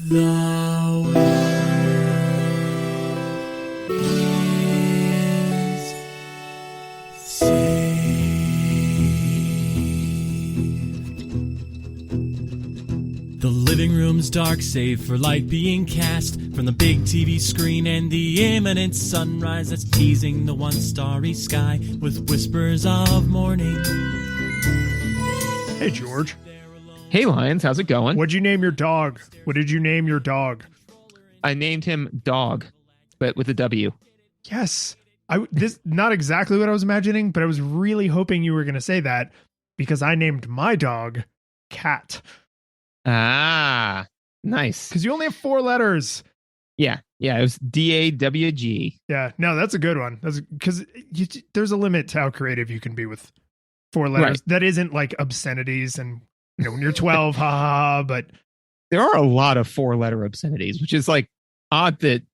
The world is saved. The living room's dark, save for light being cast from the big TV screen and the imminent sunrise that's teasing the one starry sky with whispers of morning. Hey, George. Hey, Lions, how's it going? What'd you name your dog? What did you name your dog? I named him Dog, but with a W. Yes. This not exactly what I was imagining, but I was really hoping you were going to say that because I named my dog Cat. Ah, nice. Because you only have 4 letters. Yeah, it was DAWG. Yeah, no, that's a good one. That's because there's a limit to how creative you can be with 4 letters. Right. That isn't like obscenities and when you're 12, ha ha ha. But There are a lot of 4-letter obscenities, which is like odd that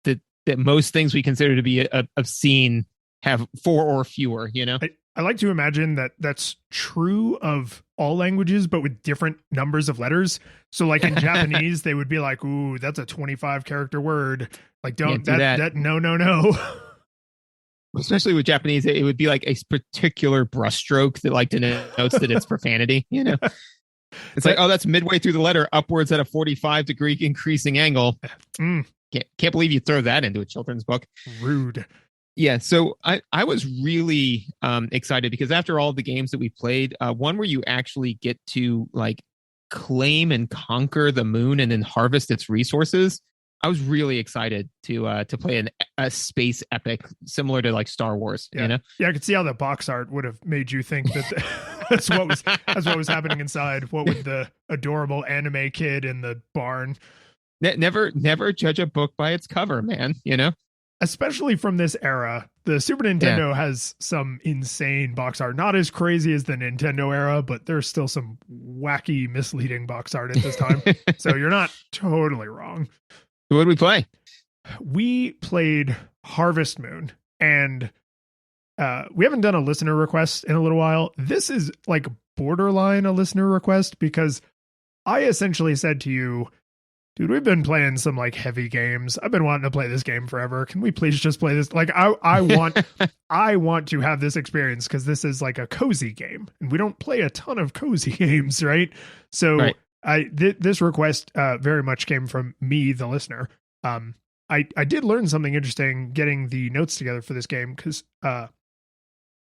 most things we consider to be obscene have 4 or fewer, you know? I like to imagine that that's true of all languages, but with different numbers of letters. So like in Japanese, they would be like, ooh, that's a 25 character word. Like, don't do that. No. Especially with Japanese, it would be like a particular brushstroke that like denotes that it's profanity, you know? It's like, oh, that's midway through the letter, upwards at a 45-degree increasing angle. Can't believe you throw that into a children's book. Rude. Yeah, so I was really excited because after all the games that we played, one where you actually get to like claim and conquer the moon and then harvest its resources, I was really excited to play a space epic similar to like Star Wars. Yeah. You know? Yeah, I could see how the box art would have made you think that that's what was happening inside. What would the adorable anime kid in the barn? Never judge a book by its cover, man. You know? Especially from this era, the Super Nintendo has some insane box art. Not as crazy as the Nintendo era, but there's still some wacky, misleading box art at this time. So you're not totally wrong. What did we play? We played Harvest Moon, and we haven't done a listener request in a little while. This is like borderline a listener request because I essentially said to you, dude, we've been playing some like heavy games. I've been wanting to play this game forever. Can we please just play this? Like I want to have this experience because this is like a cozy game and we don't play a ton of cozy games, right? So right. This request very much came from me, the listener. I did learn something interesting getting the notes together for this game because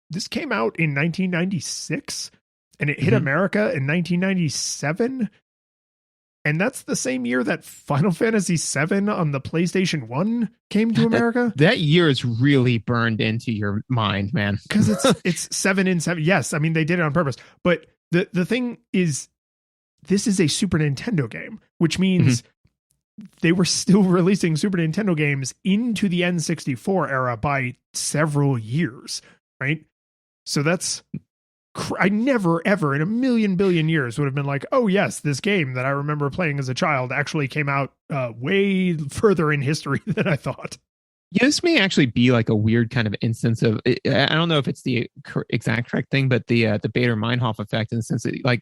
this came out in 1996 and it hit America in 1997. And that's the same year that Final Fantasy VII on the PlayStation 1 came to America. That year is really burned into your mind, man. Because it's 7 in 7. Yes, I mean, they did it on purpose. But the thing is, this is a Super Nintendo game, which means they were still releasing Super Nintendo games into the N64 era by several years, right? So that's... I never, ever in a million billion years would have been like, oh, yes, this game that I remember playing as a child actually came out way further in history than I thought. Yeah, this may actually be like a weird kind of instance of, I don't know if it's the exact correct thing, but the Bader-Meinhof effect in the sense that like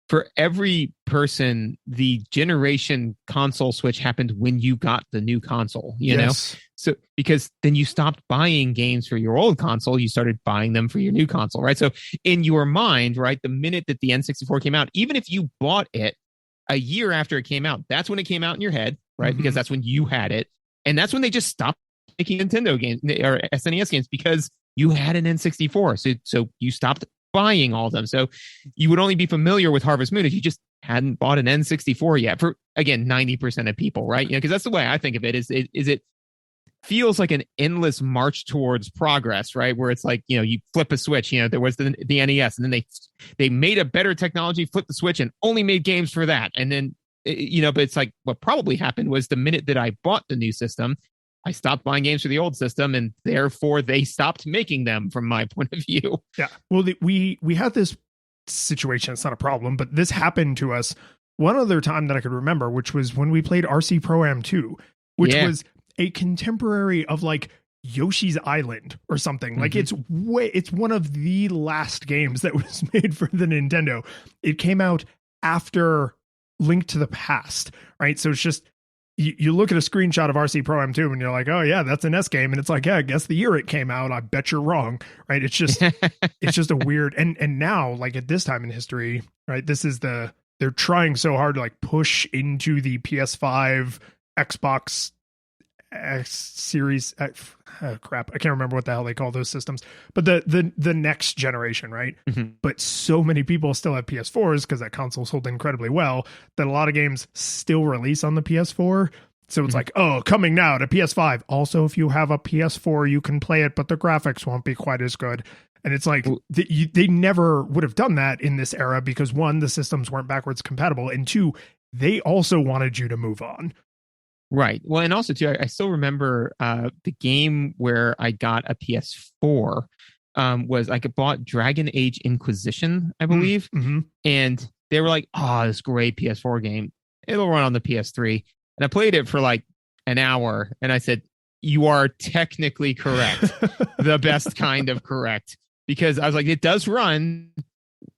for every person, the generation console switch happened when you got the new console, you know? So because then you stopped buying games for your old console, you started buying them for your new console, right? So in your mind, right, the minute that the N64 came out, even if you bought it a year after it came out, that's when it came out in your head, right? Because that's when you had it. And that's when they just stopped making Nintendo games or SNES games because you had an N64. So you stopped buying all of them. So you would only be familiar with Harvest Moon if you just hadn't bought an N64 yet for, again, 90% of people, right? You know, because that's the way I think of it is it feels like an endless march towards progress, right? Where it's like, you know, you flip a switch, you know, there was the NES and then they made a better technology, flipped the switch and only made games for that. And then, you know, but it's like what probably happened was the minute that I bought the new system, I stopped buying games for the old system and therefore they stopped making them from my point of view. Yeah. Well, we had this situation. It's not a problem, but this happened to us one other time that I could remember, which was when we played RC Pro-Am 2, which was a contemporary of like Yoshi's Island or something. Like it's one of the last games that was made for the Nintendo. It came out after Link to the Past, right? So it's just you look at a screenshot of RC Pro M2 and you're like, oh yeah, that's an S game. And it's like, yeah, guess the year it came out. I bet you're wrong. Right. It's just a weird, and now like at this time in history, right, this is they're trying so hard to like push into the PS5, Xbox X series, crap, I can't remember what the hell they call those systems, but the next generation, right? Mm-hmm. But so many people still have PS4s because that console sold incredibly well that a lot of games still release on the PS4. So it's like, oh, coming now to PS5. Also, if you have a PS4, you can play it, but the graphics won't be quite as good. And it's like they never would have done that in this era because one, the systems weren't backwards compatible, and two, they also wanted you to move on. Right. Well, and also too, I still remember the game where I got a PS4 was I bought Dragon Age Inquisition, I believe, and they were like, "Oh, this great PS4 game. It'll run on the PS3." And I played it for like an hour, and I said, "You are technically correct, the best kind of correct," because I was like, "It does run."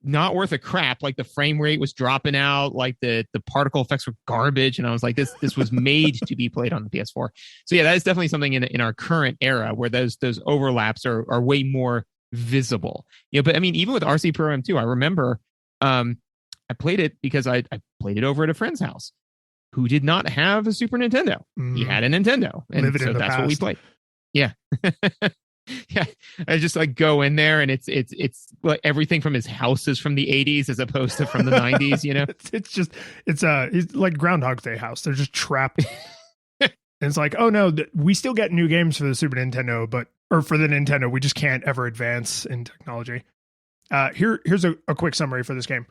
Not worth a crap. Like the frame rate was dropping out, like the particle effects were garbage, and I was like, this was made to be played on the PS4. So yeah, that is definitely something in our current era where those overlaps are way more visible. You know, but I mean, even with RC Pro M2, I remember I played it because I played it over at a friend's house who did not have a Super Nintendo. He had a Nintendo, and so that's what we played. Yeah. Yeah, I just like go in there and it's like everything from his house is from the 80s as opposed to from the 90s, you know. It's like Groundhog Day house. They're just trapped. And it's like, oh no, we still get new games for the Super Nintendo, or for the Nintendo, we just can't ever advance in technology. Here's a quick summary for this game.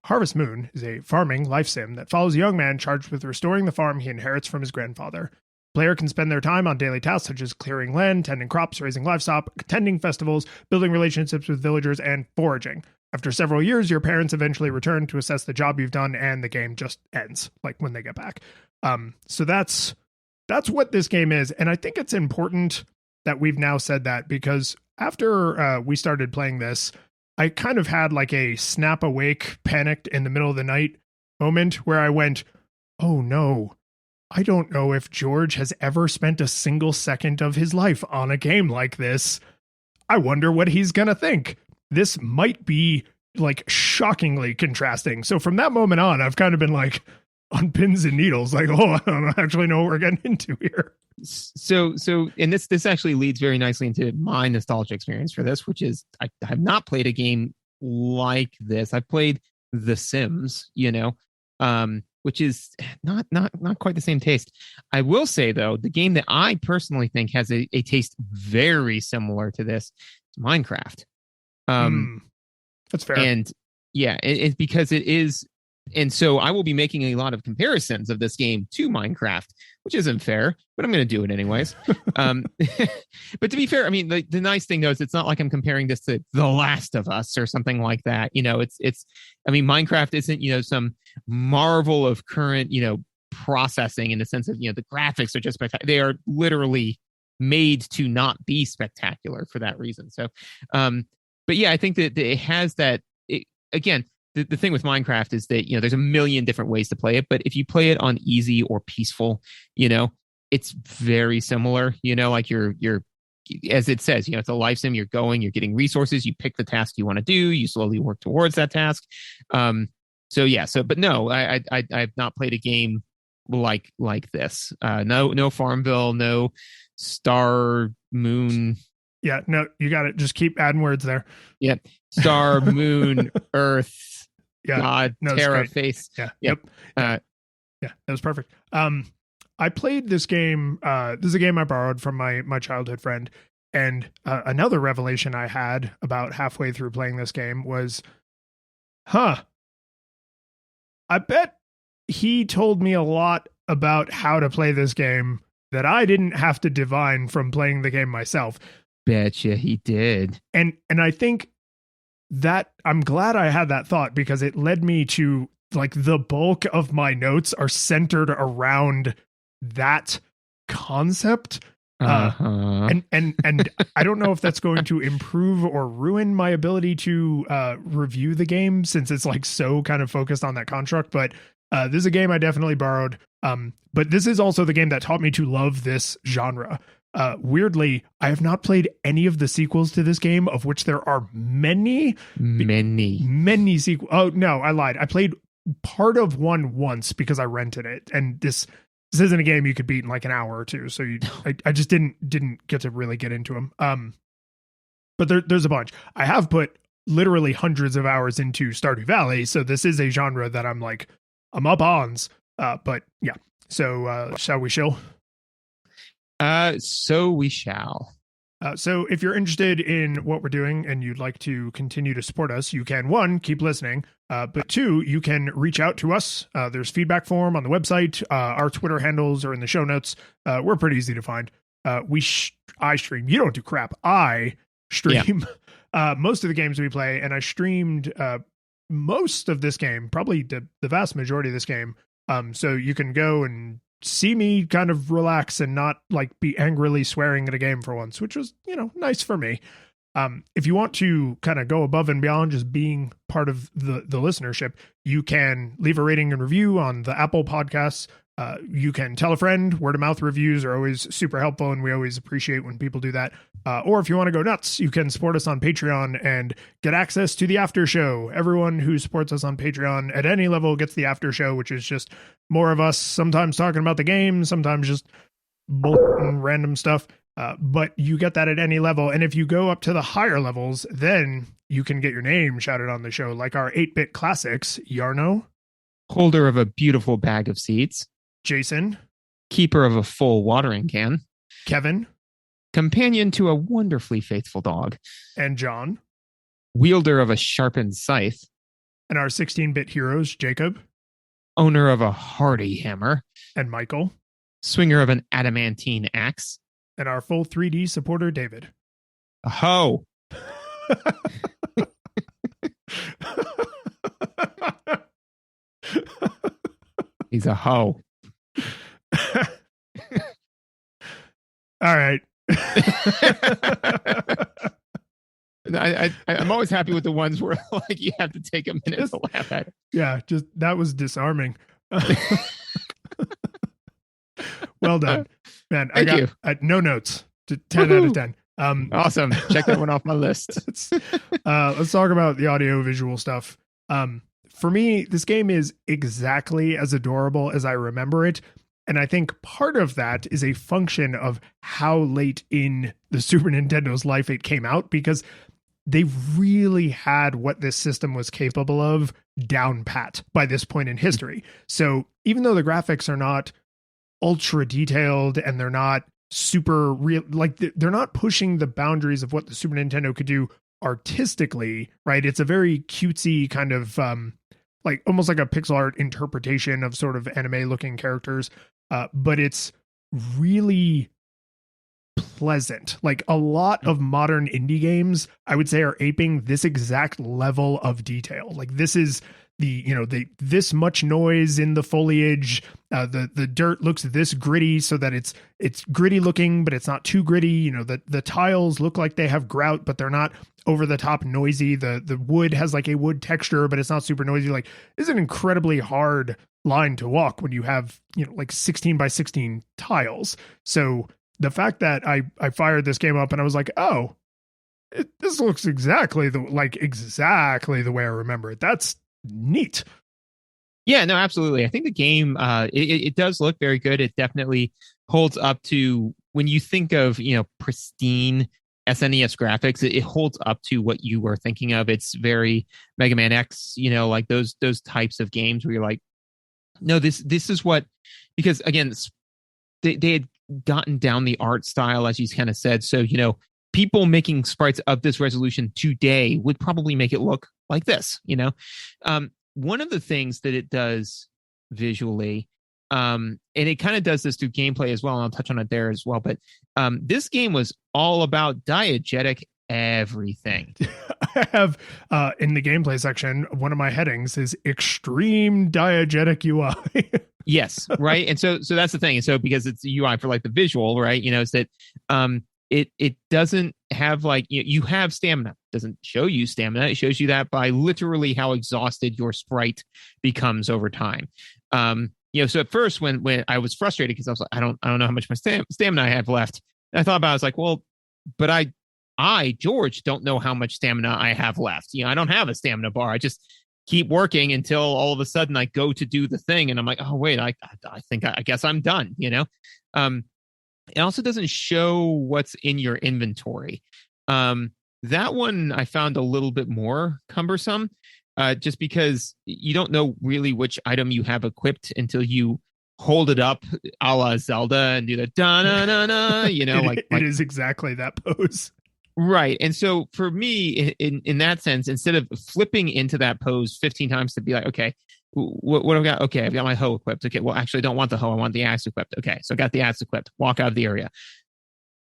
Harvest Moon is a farming life sim that follows a young man charged with restoring the farm he inherits from his grandfather. Player can spend their time on daily tasks such as clearing land, tending crops, raising livestock, attending festivals, building relationships with villagers, and foraging. After several years, your parents eventually return to assess the job you've done, and the game just ends, like when they get back. So that's what this game is, and I think it's important that we've now said that because after we started playing this, I kind of had like a snap awake, panicked in the middle of the night moment where I went, oh no. I don't know if George has ever spent a single second of his life on a game like this. I wonder what he's going to think. This might be like shockingly contrasting. So from that moment on, I've kind of been like on pins and needles, like, oh, I don't actually know what we're getting into here. So, and this actually leads very nicely into my nostalgia experience for this, which is I have not played a game like this. I played The Sims, you know, which is not quite the same taste. I will say, though, the game that I personally think has a taste very similar to this is Minecraft. That's fair. And yeah, it's because it is. And so I will be making a lot of comparisons of this game to Minecraft, which isn't fair, but I'm going to do it anyways. But to be fair, I mean, the nice thing though is it's not like I'm comparing this to The Last of Us or something like that. You know, I mean, Minecraft isn't, you know, some marvel of current, you know, processing in the sense of, you know, the graphics are just spectacular. They are literally made to not be spectacular for that reason. So, but yeah, I think that it has that, again, the thing with Minecraft is that, you know, there's a million different ways to play it, but if you play it on easy or peaceful, you know, it's very similar, you know, like you're, as it says, you know, it's a life sim, you're getting resources, you pick the task you want to do, you slowly work towards that task. So yeah, but no, I've not played a game like this. No Farmville, no Star Moon. Yeah, no, you got it. Just keep adding words there. Yeah. Star, Moon, Earth, yeah, God, no, Terra, Face. Yeah. Yep. Yeah, that was perfect. I played this game. This is a game I borrowed from my childhood friend. And another revelation I had about halfway through playing this game was, I bet he told me a lot about how to play this game that I didn't have to divine from playing the game myself. Betcha he did. And I think that I'm glad I had that thought because it led me to, like, the bulk of my notes are centered around that concept. And I don't know if that's going to improve or ruin my ability to review the game since it's like so kind of focused on that construct, but This is a game I definitely borrowed. But this is also the game that taught me to love this genre. Weirdly, I have not played any of the sequels to this game, of which there are many sequels. Oh no, I lied. I played part of one once because I rented it, and this isn't a game you could beat in like an hour or two. So I just didn't get to really get into them. But there's a bunch. I have put literally hundreds of hours into Stardew Valley, so this is a genre that I'm up ons. But yeah. So shall we shill? So we shall. So if you're interested in what we're doing and you'd like to continue to support us, you can, one, keep listening, but two, you can reach out to us. There's feedback form on the website. Our Twitter handles are in the show notes. We're pretty easy to find. I stream. You don't do crap. I stream most of the games we play, and I streamed most of this game, probably the vast majority of this game. So you can go and see me kind of relax and not like be angrily swearing at a game for once, which was, nice for me. If you want to kind of go above and beyond just being part of the listenership, you can leave a rating and review on the Apple Podcasts. You can tell a friend. Word of mouth reviews are always super helpful, and we always appreciate when people do that. Or if you want to go nuts, you can support us on Patreon and get access to the after show. Everyone who supports us on Patreon at any level gets the after show, which is just more of us sometimes talking about the game, sometimes just bull and random stuff. But you get that at any level. And if you go up to the higher levels, then you can get your name shouted on the show, like our 8-bit classics, Yarno, holder of a beautiful bag of seeds, Jason, keeper of a full watering can, Kevin, companion to a wonderfully faithful dog, and John, wielder of a sharpened scythe, and our 16-bit heroes, Jacob, owner of a hardy hammer, and Michael, swinger of an adamantine axe, and our full 3D supporter, David. A hoe. He's a hoe. All right. I'm always happy with the ones where like you have to take a minute to laugh at. Yeah, just that was disarming. Well done, man. Thank you. No notes. 10 out of 10. Awesome. Check that one off my list. Let's talk about the audio visual stuff. For me, this game is exactly as adorable as I remember it. And I think part of that is a function of how late in the Super Nintendo's life it came out, because they really had what this system was capable of down pat by this point in history. So even though the graphics are not ultra detailed and they're not super real, like they're not pushing the boundaries of what the Super Nintendo could do artistically, right? It's a very cutesy kind of like almost like a pixel art interpretation of sort of anime looking characters. But it's really pleasant. Like a lot of modern indie games, I would say, are aping this exact level of detail. Like this is this much noise in the foliage. The dirt looks this gritty so that it's gritty looking, but it's not too gritty. The tiles look like they have grout, but they're not over the top noisy. The wood has like a wood texture, but it's not super noisy. Like it's an incredibly hard line to walk when you have like 16 by 16 tiles. So the fact that I fired this game up and I was like, oh, this looks exactly the way I remember it. That's neat. Yeah, no, absolutely. I think the game it does look very good. It definitely holds up to when you think of pristine SNES graphics. It holds up to what you were thinking of. It's very Mega Man X, like those types of games where you're like, no, this is what, because again, they had gotten down the art style, as you kind of said. So, people making sprites of this resolution today would probably make it look like this, one of the things that it does visually, and it kind of does this through gameplay as well, and I'll touch on it there as well, but this game was all about diegetic everything. I have in the gameplay section, one of my headings is extreme diegetic UI. Yes, right. And so that's the thing. And so because it's UI for like the visual, right? It's that it doesn't have like you have stamina. It doesn't show you stamina. It shows you that by literally how exhausted your sprite becomes over time. So at first when I was frustrated because I was like, I don't know how much my stamina I have left. And I thought about it, I was like, well, but I, George, don't know how much stamina I have left. I don't have a stamina bar. I just keep working until all of a sudden I go to do the thing. And I'm like, oh, wait, I think I guess I'm done, It also doesn't show what's in your inventory. That one I found a little bit more cumbersome, just because you don't know really which item you have equipped until you hold it up a la Zelda and do the da-na-na-na, it is exactly that pose. Right. And so for me, in that sense, instead of flipping into that pose 15 times to be like, okay, what have I got? Okay, I've got my hoe equipped. Okay, well, actually, I don't want the hoe. I want the axe equipped. Okay, so I got the axe equipped. Walk out of the area.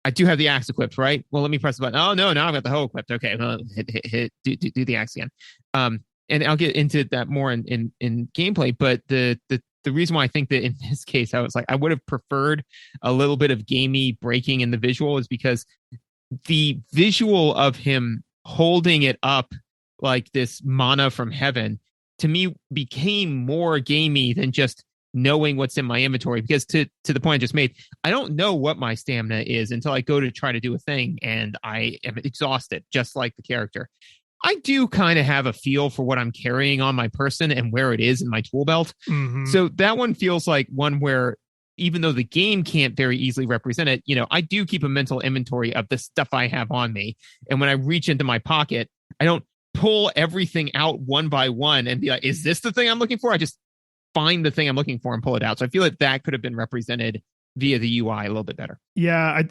I do have the axe equipped, right? Well, let me press the button. Oh, no, now I've got the hoe equipped. Okay, well, do the axe again. And I'll get into that more in gameplay, but the reason why I think that in this case, I was like, I would have preferred a little bit of gamey breaking in the visual is because the visual of him holding it up like this mana from heaven to me became more gamey than just knowing what's in my inventory, because to the point I just made, I don't know what my stamina is until I go to try to do a thing and I am exhausted, just like the character. I do kind of have a feel for what I'm carrying on my person and where it is in my tool belt. Mm-hmm. So that one feels like one where even though the game can't very easily represent it, I do keep a mental inventory of the stuff I have on me. And when I reach into my pocket, I don't pull everything out one by one and be like, is this the thing I'm looking for? I just find the thing I'm looking for and pull it out. So I feel like that could have been represented via the UI a little bit better. Yeah,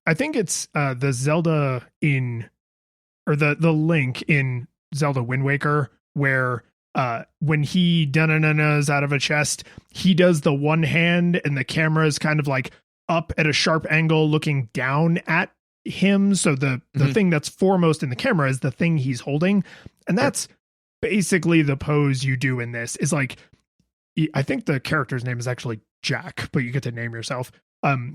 I think it's the Zelda the Link in Zelda Wind Waker where when he da-na-na-nas out of a chest, he does the one hand and the camera is kind of like up at a sharp angle looking down at him. So the thing that's foremost in the camera is the thing he's holding. And that's basically the pose you do in this is like, I think the character's name is actually Jack, but you get to name yourself.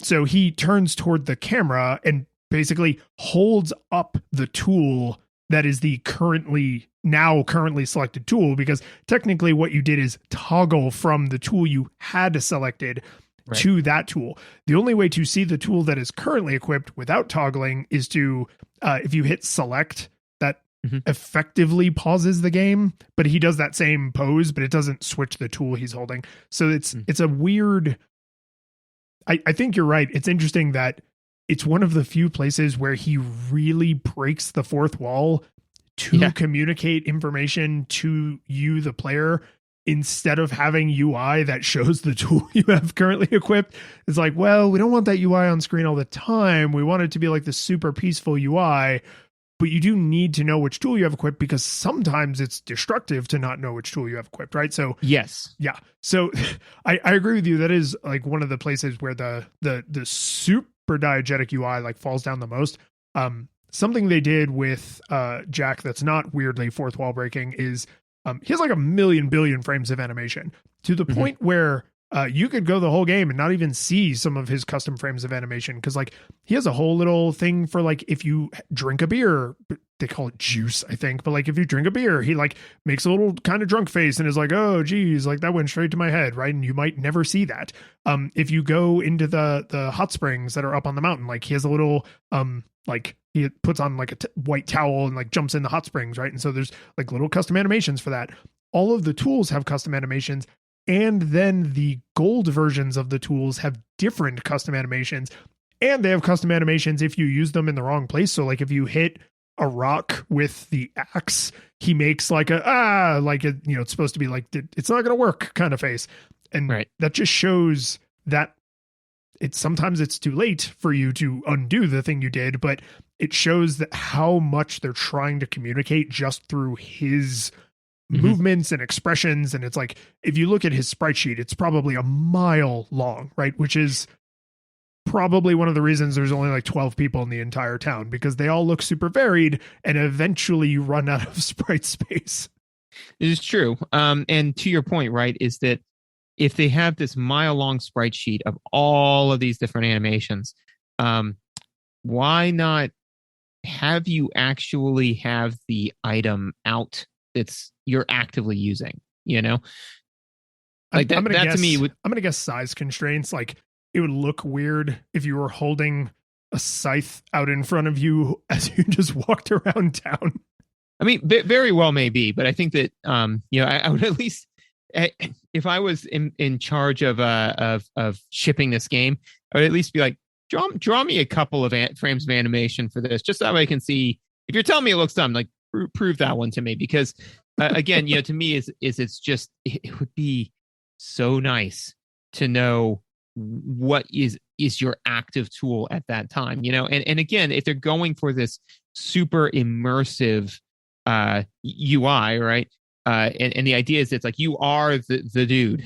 So he turns toward the camera and basically holds up the tool that is the currently selected tool, because technically what you did is toggle from the tool you had selected to that tool. The only way to see the tool that is currently equipped without toggling is to, if you hit select, that effectively pauses the game, but he does that same pose, but it doesn't switch the tool he's holding. So it's a weird, I think you're right. It's interesting that it's one of the few places where he really breaks the fourth wall to communicate information to you, the player, instead of having UI that shows the tool you have currently equipped. It's like, well, we don't want that UI on screen all the time. We want it to be like the super peaceful UI, but you do need to know which tool you have equipped, because sometimes it's destructive to not know which tool you have equipped, right? So yes. Yeah. So I agree with you. That is like one of the places where the super diegetic UI like falls down the most. Something they did with Jack that's not weirdly fourth wall breaking is he has like 1 million billion frames of animation to the point where you could go the whole game and not even see some of his custom frames of animation, because like he has a whole little thing for like if you drink a beer, they call it juice, I think, but like if you drink a beer, he like makes a little kind of drunk face and is like, oh geez, like that went straight to my head, right? And you might never see that. If you go into the hot springs that are up on the mountain, like he has a little like he puts on like a white towel and like jumps in the hot springs, right? And so there's like little custom animations for that. All of the tools have custom animations, and then the gold versions of the tools have different custom animations, and they have custom animations if you use them in the wrong place. So like if you hit a rock with the axe, he makes like it's supposed to be like, it's not going to work kind of face. And that just shows that sometimes it's too late for you to undo the thing you did, but it shows that how much they're trying to communicate just through his movements and expressions. And it's like, if you look at his sprite sheet, it's probably a mile long, right? Which is probably one of the reasons there's only like 12 people in the entire town, because they all look super varied and eventually you run out of sprite space. It is true. And to your point, right, is that if they have this mile-long sprite sheet of all of these different animations, why not have you actually have the item out that's you're actively using, you know? Like I'm gonna that guess, to me would. I'm gonna guess size constraints. Like it would look weird if you were holding a scythe out in front of you as you just walked around town. I mean, very well may be, but I think that I would at least, if I was in charge of shipping this game, I would at least be like, draw me a couple of frames of animation for this, just that way I can see. If you're telling me it looks dumb, like prove that one to me, because again, to me it's just it would be so nice to know what is your active tool at that time, and again, if they're going for this super immersive UI, right? And the idea is it's like you are the dude,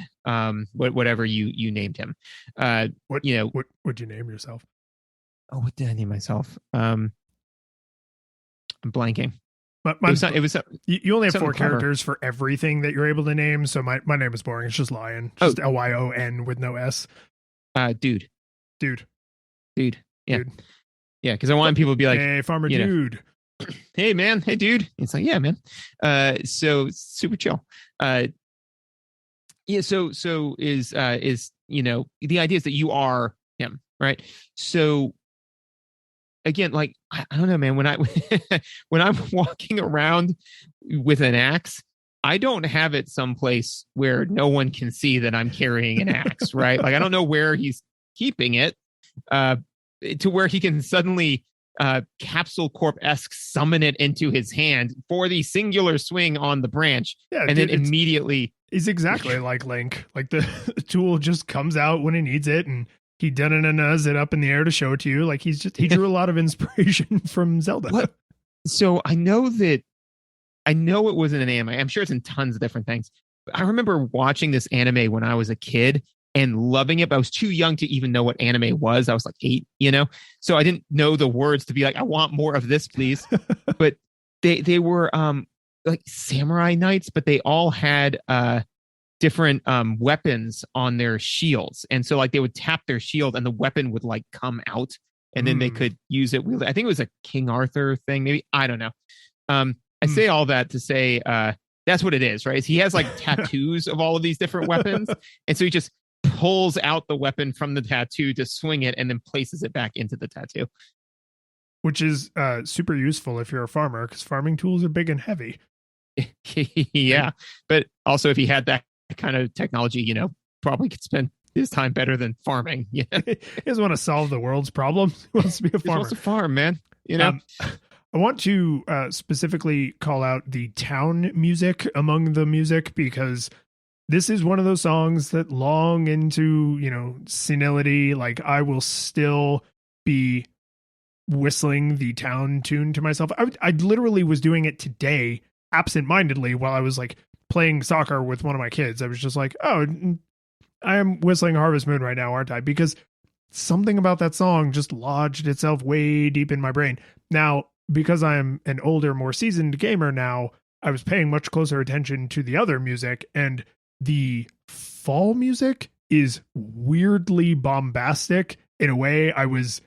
whatever you named him. What would you name yourself? Oh, what did I name myself? I'm blanking. But It was you only have 4 clever. characters for everything that you're able to name. So my name is boring. It's just Lion, just Lyon with no S. Dude. Yeah. Dude. Yeah, because I want people to be like, hey, farmer dude. Hey man, hey dude. It's like, yeah, man. So super chill. Yeah. So is the idea is that you are him, right? So again, like I don't know, man. When I'm walking around with an axe, I don't have it someplace where no one can see that I'm carrying an axe, right? Like I don't know where he's keeping it, to where he can suddenly Capsule Corp-esque summon it into his hand for the singular swing on the branch, and then immediately he's exactly like Link. Like the tool just comes out when he needs it, and he does it up in the air to show it to you. Like he drew a lot of inspiration from Zelda. What? So I know it wasn't an anime. I'm sure it's in tons of different things. But I remember watching this anime when I was a kid and loving it, but I was too young to even know what anime was. I was like 8, so I didn't know the words to be like, I want more of this, please. But they were like samurai knights, but they all had different weapons on their shields, and so like they would tap their shield and the weapon would like come out, and then they could use it. I think it was a King Arthur thing, maybe, I don't know. I say all that to say that's what it is, right? He has like tattoos of all of these different weapons, and so he just pulls out the weapon from the tattoo to swing it and then places it back into the tattoo, which is super useful if you're a farmer, because farming tools are big and heavy. Yeah, but also if he had that kind of technology, probably could spend his time better than farming. Yeah, he doesn't want to solve the world's problems. He wants to be a farmer. He wants to farm, man. I want to specifically call out the town music among the music, because this is one of those songs that long into, senility, like I will still be whistling the town tune to myself. I literally was doing it today absentmindedly while I was like playing soccer with one of my kids. I was just like, oh, I am whistling Harvest Moon right now, aren't I? Because something about that song just lodged itself way deep in my brain. Now, because I am an older, more seasoned gamer now, I was paying much closer attention to the other music, and the fall music is weirdly bombastic in a way I was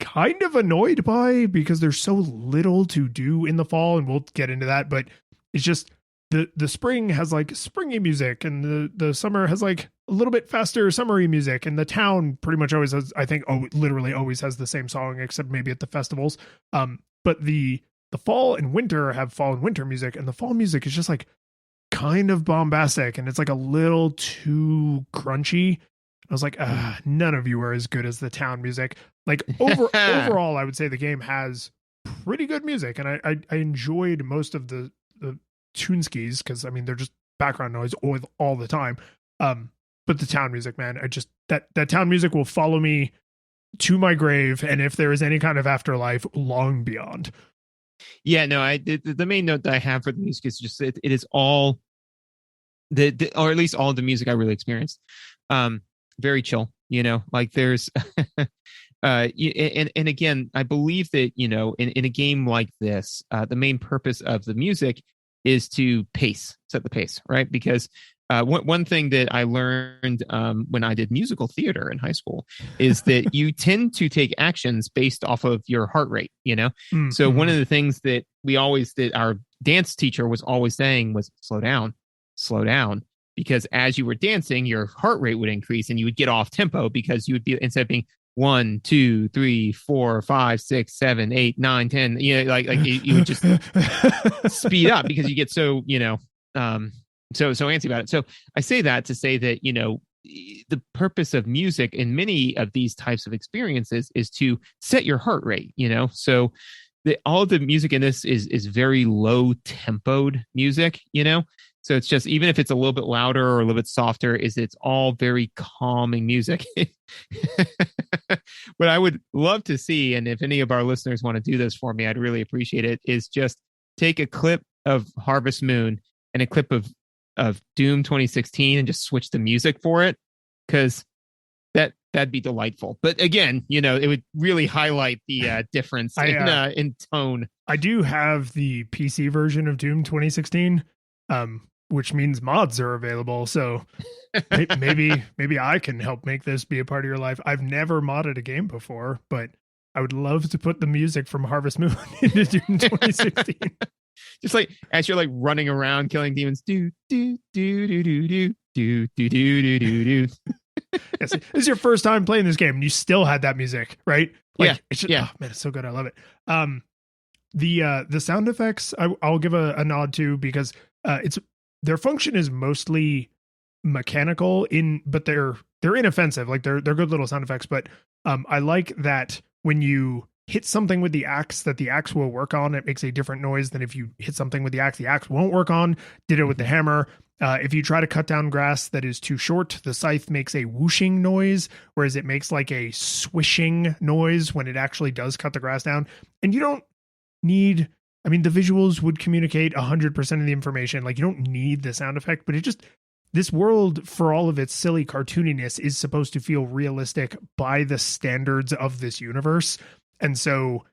kind of annoyed by, because there's so little to do in the fall, and we'll get into that, but it's just the spring has like springy music, and the summer has like a little bit faster summery music, and the town pretty much always has, I think, literally always has the same song, except maybe at the festivals. But the fall and winter have fall and winter music, and the fall music is just like kind of bombastic, and it's like a little too crunchy. I was like, none of you are as good as the town music. Like overall, I would say the game has pretty good music, and I enjoyed most of the tune skis, because I mean they're just background noise all the time. But the town music, man, that town music will follow me to my grave, and if there is any kind of afterlife, long beyond. Yeah, no, the main note that I have for the music is just it is all or at least all of the music I really experienced. Very chill, like there's and again, I believe that, in a game like this, the main purpose of the music is to set the pace, right? Because one thing that I learned when I did musical theater in high school is that you tend to take actions based off of your heart rate, Mm-hmm. So one of the things that our dance teacher was always saying was slow down, because as you were dancing, your heart rate would increase and you would get off tempo because you would be, instead of being 1, 2, 3, 4, 5, 6, 7, 8, 9, 10, like you would just speed up because you get so, so antsy about it. So I say that to say that, the purpose of music in many of these types of experiences is to set your heart rate, so all of the music in this is very low tempoed music, so it's just, even if it's a little bit louder or a little bit softer, it's all very calming music. What I would love to see, and if any of our listeners want to do this for me, I'd really appreciate it, is just take a clip of Harvest Moon and a clip of Doom 2016 and just switch the music for it, because that'd be delightful. But again, it would really highlight the difference in tone. I do have the PC version of Doom 2016, which means mods are available. So maybe I can help make this be a part of your life. I've never modded a game before, but I would love to put the music from Harvest Moon into Doom 2016. Just like as you're like running around killing demons, do do do do do do do do do do do. Yes, this is your first time playing this game, and you still had that music, right? Like, yeah. Oh man, it's so good. I love it. The sound effects I'll give a nod to, because their function is mostly mechanical but they're inoffensive. Like they're good little sound effects. But I like that when you hit something with the axe that the axe will work on, it makes a different noise than if you hit something with the axe won't work on. Did it with the hammer. If you try to cut down grass that is too short, the scythe makes a whooshing noise, whereas it makes like a swishing noise when it actually does cut the grass down. And you don't need, the visuals would communicate 100% of the information. Like, you don't need the sound effect, but this world, for all of its silly cartooniness, is supposed to feel realistic by the standards of this universe. And so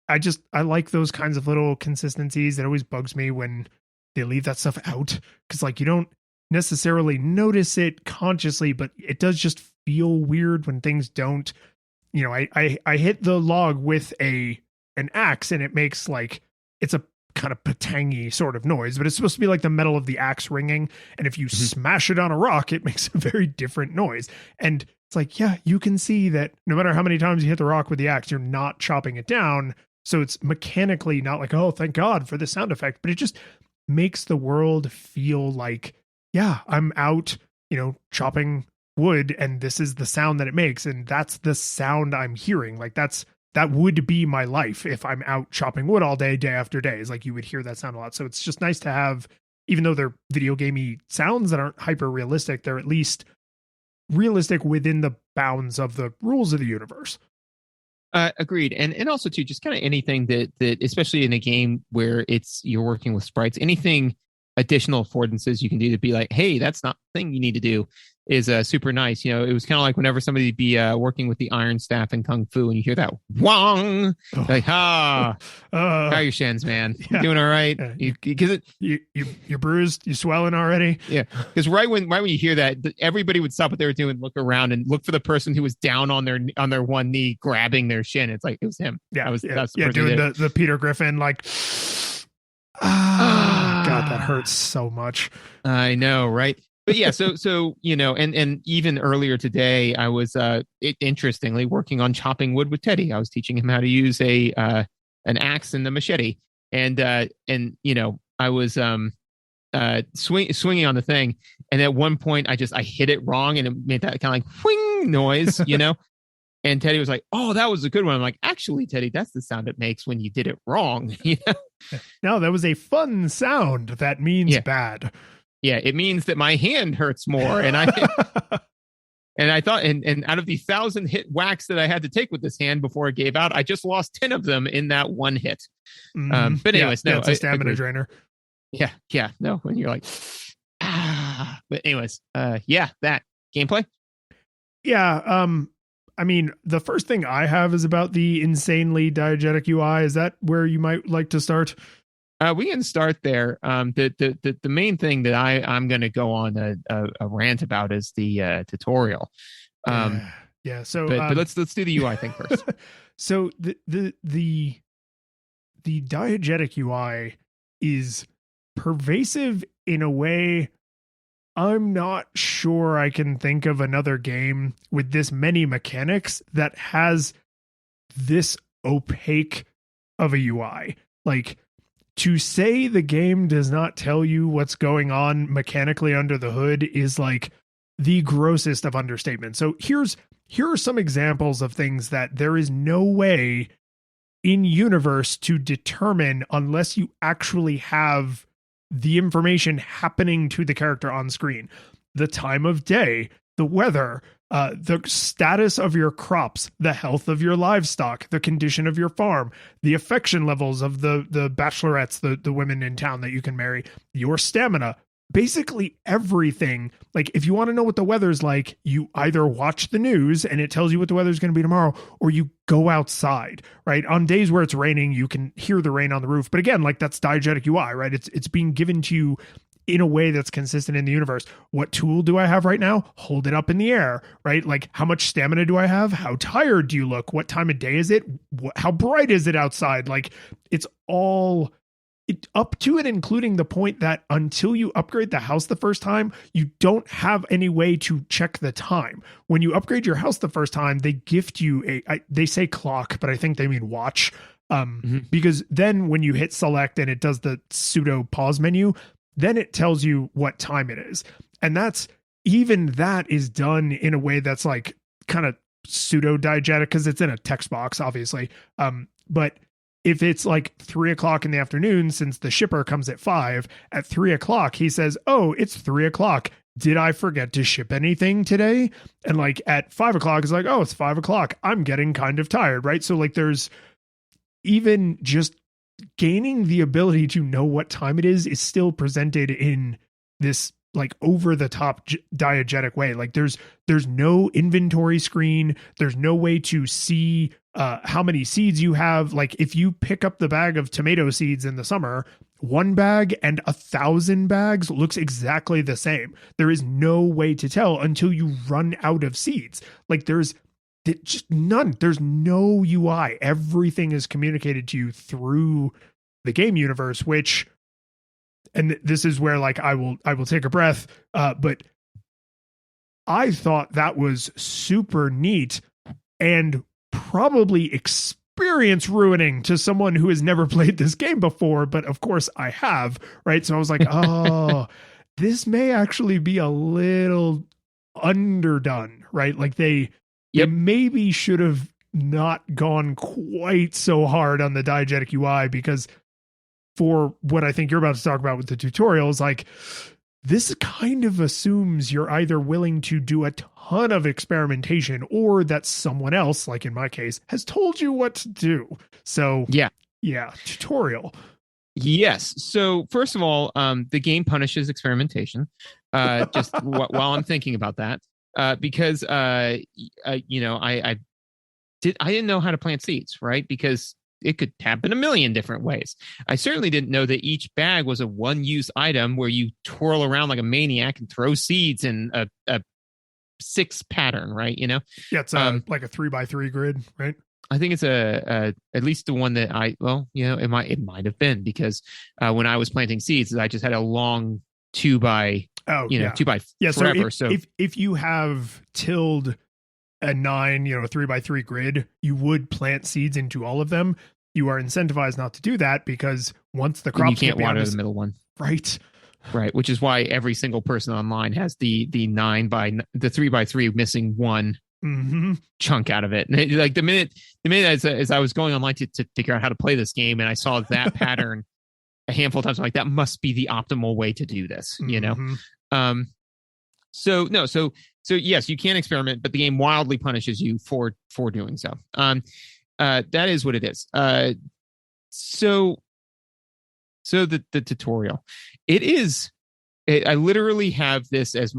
I like those kinds of little consistencies. It always bugs me when they leave that stuff out, because like you don't necessarily notice it consciously, but it does just feel weird when things don't. I hit the log with an axe and it makes like, it's a kind of patangy sort of noise, but it's supposed to be like the metal of the axe ringing. And if you smash it on a rock, it makes a very different noise. And it's like, yeah, you can see that no matter how many times you hit the rock with the axe, you're not chopping it down. So it's mechanically not like, oh, thank God for the sound effect, but it just makes the world feel like, yeah, I'm out, chopping wood, and this is the sound that it makes. And that's the sound I'm hearing. Like that would be my life if I'm out chopping wood all day, day after day. It's like you would hear that sound a lot. So it's just nice to have, even though they're video gamey sounds that aren't hyper realistic, they're at least realistic within the bounds of the rules of the universe. Agreed. And also too, just kind of anything that especially in a game where you're working with sprites, anything additional affordances you can do to be like, hey, that's not the thing you need to do, is super nice. It was kind of like whenever somebody would be working with the iron staff in Kung Fu and you hear that whong, like, how are your shins, man? Yeah. Doing all right? Because you're bruised, you swelling already. Yeah, because right when you hear that, everybody would stop what they were doing, look around, and look for the person who was down on their one knee, grabbing their shin. It's like it was him. Yeah, that's doing the Peter Griffin like. God, that hurts so much. I know, right? But yeah, so and even earlier today, I was interestingly working on chopping wood with Teddy. I was teaching him how to use an axe and a machete, and I was swinging on the thing, and at one point I hit it wrong, and it made that kind of like whing noise, And Teddy was like, "Oh, that was a good one." I'm like, "Actually, Teddy, that's the sound it makes when you did it wrong." No, that was a fun sound. That means bad. Yeah, it means that my hand hurts more, and I thought, and out of the 1,000 hit whacks that I had to take with this hand before it gave out, I just lost 10 of them in that one hit. But anyways, no, it's a stamina drainer. Yeah, no. When you're like, but anyways, that gameplay. Yeah, the first thing I have is about the insanely diegetic UI. Is that where you might like to start? We can start there. The main thing that I'm going to go on a rant about is the tutorial. So, but let's do the UI thing first. So the diegetic UI is pervasive in a way I'm not sure I can think of another game with this many mechanics that has this opaque of a UI. Like, to say the game does not tell you what's going on mechanically under the hood is like the grossest of understatement. So here are some examples of things that there is no way in universe to determine unless you actually have the information happening to the character on screen. The time of day, the weather, the status of your crops, the health of your livestock, the condition of your farm, the affection levels of the bachelorettes, the women in town that you can marry, your stamina, basically everything. Like, if you want to know what the weather's like, you either watch the news and it tells you what the weather's going to be tomorrow, or you go outside, right? On days where it's raining, you can hear the rain on the roof. But again, like, that's diegetic UI, right? It's being given to you in a way that's consistent in the universe. What tool do I have right now? Hold it up in the air, right? Like, how much stamina do I have? How tired do you look? What time of day is it? How bright is it outside? Like, it's all up to and including the point that until you upgrade the house the first time, you don't have any way to check the time. When you upgrade your house the first time, they gift you they say clock, but I think they mean watch. Because then when you hit select and it does the pseudo pause menu, then it tells you what time it is. And that is done in a way that's like kind of pseudo diegetic because it's in a text box, obviously. But if it's like 3:00 in the afternoon, since the shipper comes at 5, at 3:00, he says, "Oh, it's 3:00. Did I forget to ship anything today?" And like at 5:00, it's like, "Oh, it's 5:00. I'm getting kind of tired," right? So like there's even just gaining the ability to know what time it is still presented in this like over the top diegetic way. Like there's no inventory screen. There's no way to see how many seeds you have. Like if you pick up the bag of tomato seeds in the summer, one bag and 1,000 bags looks exactly the same. There is no way to tell until you run out of seeds. Like there's just none. There's no UI. Everything is communicated to you through the game universe, which, and this is where like I will take a breath. But I thought that was super neat and probably experience ruining to someone who has never played this game before. But of course I have, right? So I was like, oh, this may actually be a little underdone, right? Like they maybe should have not gone quite so hard on the diegetic UI, because for what I think you're about to talk about with the tutorials, like this kind of assumes you're either willing to do a ton of experimentation or that someone else, like in my case, has told you what to do. So yeah, tutorial. Yes. So first of all, the game punishes experimentation. Just while I'm thinking about that. Because I didn't know how to plant seeds, right? Because it could happen a million different ways. I certainly didn't know that each bag was a one-use item where you twirl around like a maniac and throw seeds in a 6 pattern, right? You know? Yeah, it's like a 3x3 grid, right? I think it's at least the one that it might have been, because when I was planting seeds, I just had a long 2x. 2x forever. So if you have tilled a 9, 3x3 grid, you would plant seeds into all of them. You are incentivized not to do that because once the crops, you can't water the middle one, right? Which is why every single person online has the 3x3 missing one chunk out of it. And like the minute as I was going online to figure out how to play this game, and I saw that pattern a handful of times, I'm like, that must be the optimal way to do this, you know? So yes, you can experiment, but the game wildly punishes you for doing so. That is what it is. So the tutorial, I literally have this as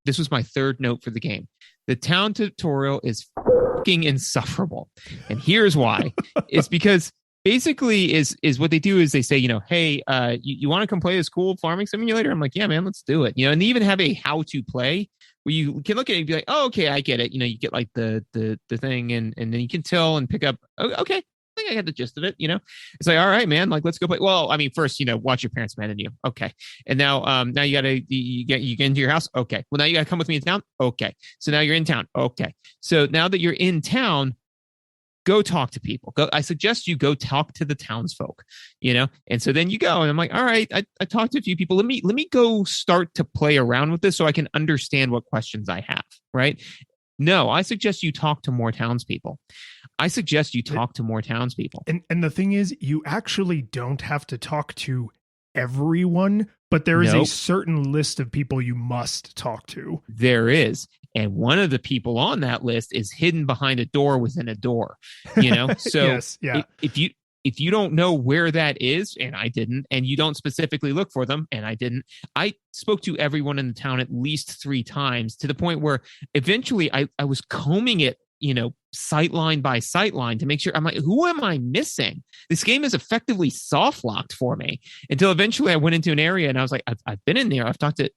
this was my third note for the game. The town tutorial is fucking insufferable. And here's why. It's because basically is what they do is they say, hey, you want to come play this cool farming simulator? I'm like, yeah, man, let's do it. And they even have a how to play where you can look at it and be like, oh, okay, I get it. You get like the thing and then you can till and pick up. Oh, okay, I think I got the gist of it. It's like, all right, man, like, let's go play. Well, I mean, first, watch your parents abandon you. Okay. And now you get into your house. Okay. Well, now you got to come with me in town. Okay. So now you're in town. Okay. So now that you're in town, go talk to people. I suggest you go talk to the townsfolk, And so then you go, and I'm like, all right, I talked to a few people. Let me go start to play around with this so I can understand what questions I have, right? No, I suggest you talk to more townspeople. And the thing is, you actually don't have to talk to everyone, but there is a certain list of people you must talk to. There is. And one of the people on that list is hidden behind a door within a door, So yes, yeah. If you don't know where that is, and I didn't, and you don't specifically look for them, and I didn't, I spoke to everyone in the town at least 3 times, to the point where eventually I was combing it, sightline by sightline to make sure. I'm like, who am I missing? This game is effectively soft locked for me, until eventually I went into an area and I was like, I've been in there. I've talked to,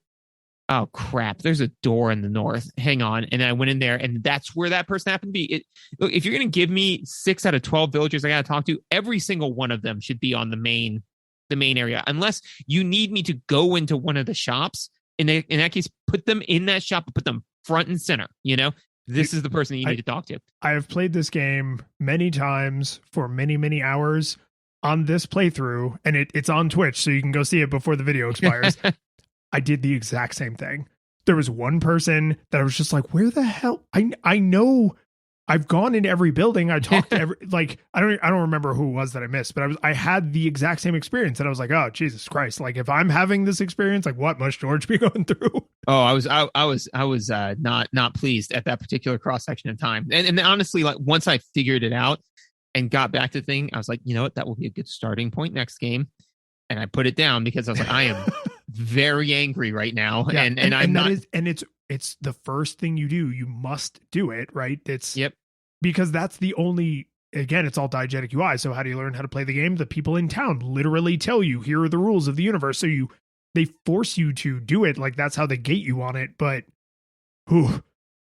oh crap, there's a door in the north. Hang on. And I went in there, and that's where that person happened to be. Look, if you're going to give me 6 out of 12 villagers I got to talk to, every single one of them should be on the main area, unless you need me to go into one of the shops. In that case, put them in that shop, put them front and center. This is the person you need to talk to. I have played this game many times for many, many hours on this playthrough, and it's on Twitch, so you can go see it before the video expires. I did the exact same thing. There was one person that I was just like, where the hell? I know I've gone into every building. I talked to every, like, I don't remember who it was that I missed, but I had the exact same experience. And I was like, oh, Jesus Christ. Like, if I'm having this experience, like, what must George be going through? Oh, I was not pleased at that particular cross section of time. And honestly, like, once I figured it out and got back to the thing, I was like, you know what? That will be a good starting point next game. And I put it down because I was like, I am very angry right now. Yeah, and I'm not. It's the first thing you do. You must do it, right? Yep. Because that's the only, again, it's all diegetic UI. So how do you learn how to play the game? The people in town literally tell you, here are the rules of the universe. So they force you to do it. Like, that's how they gate you on it. But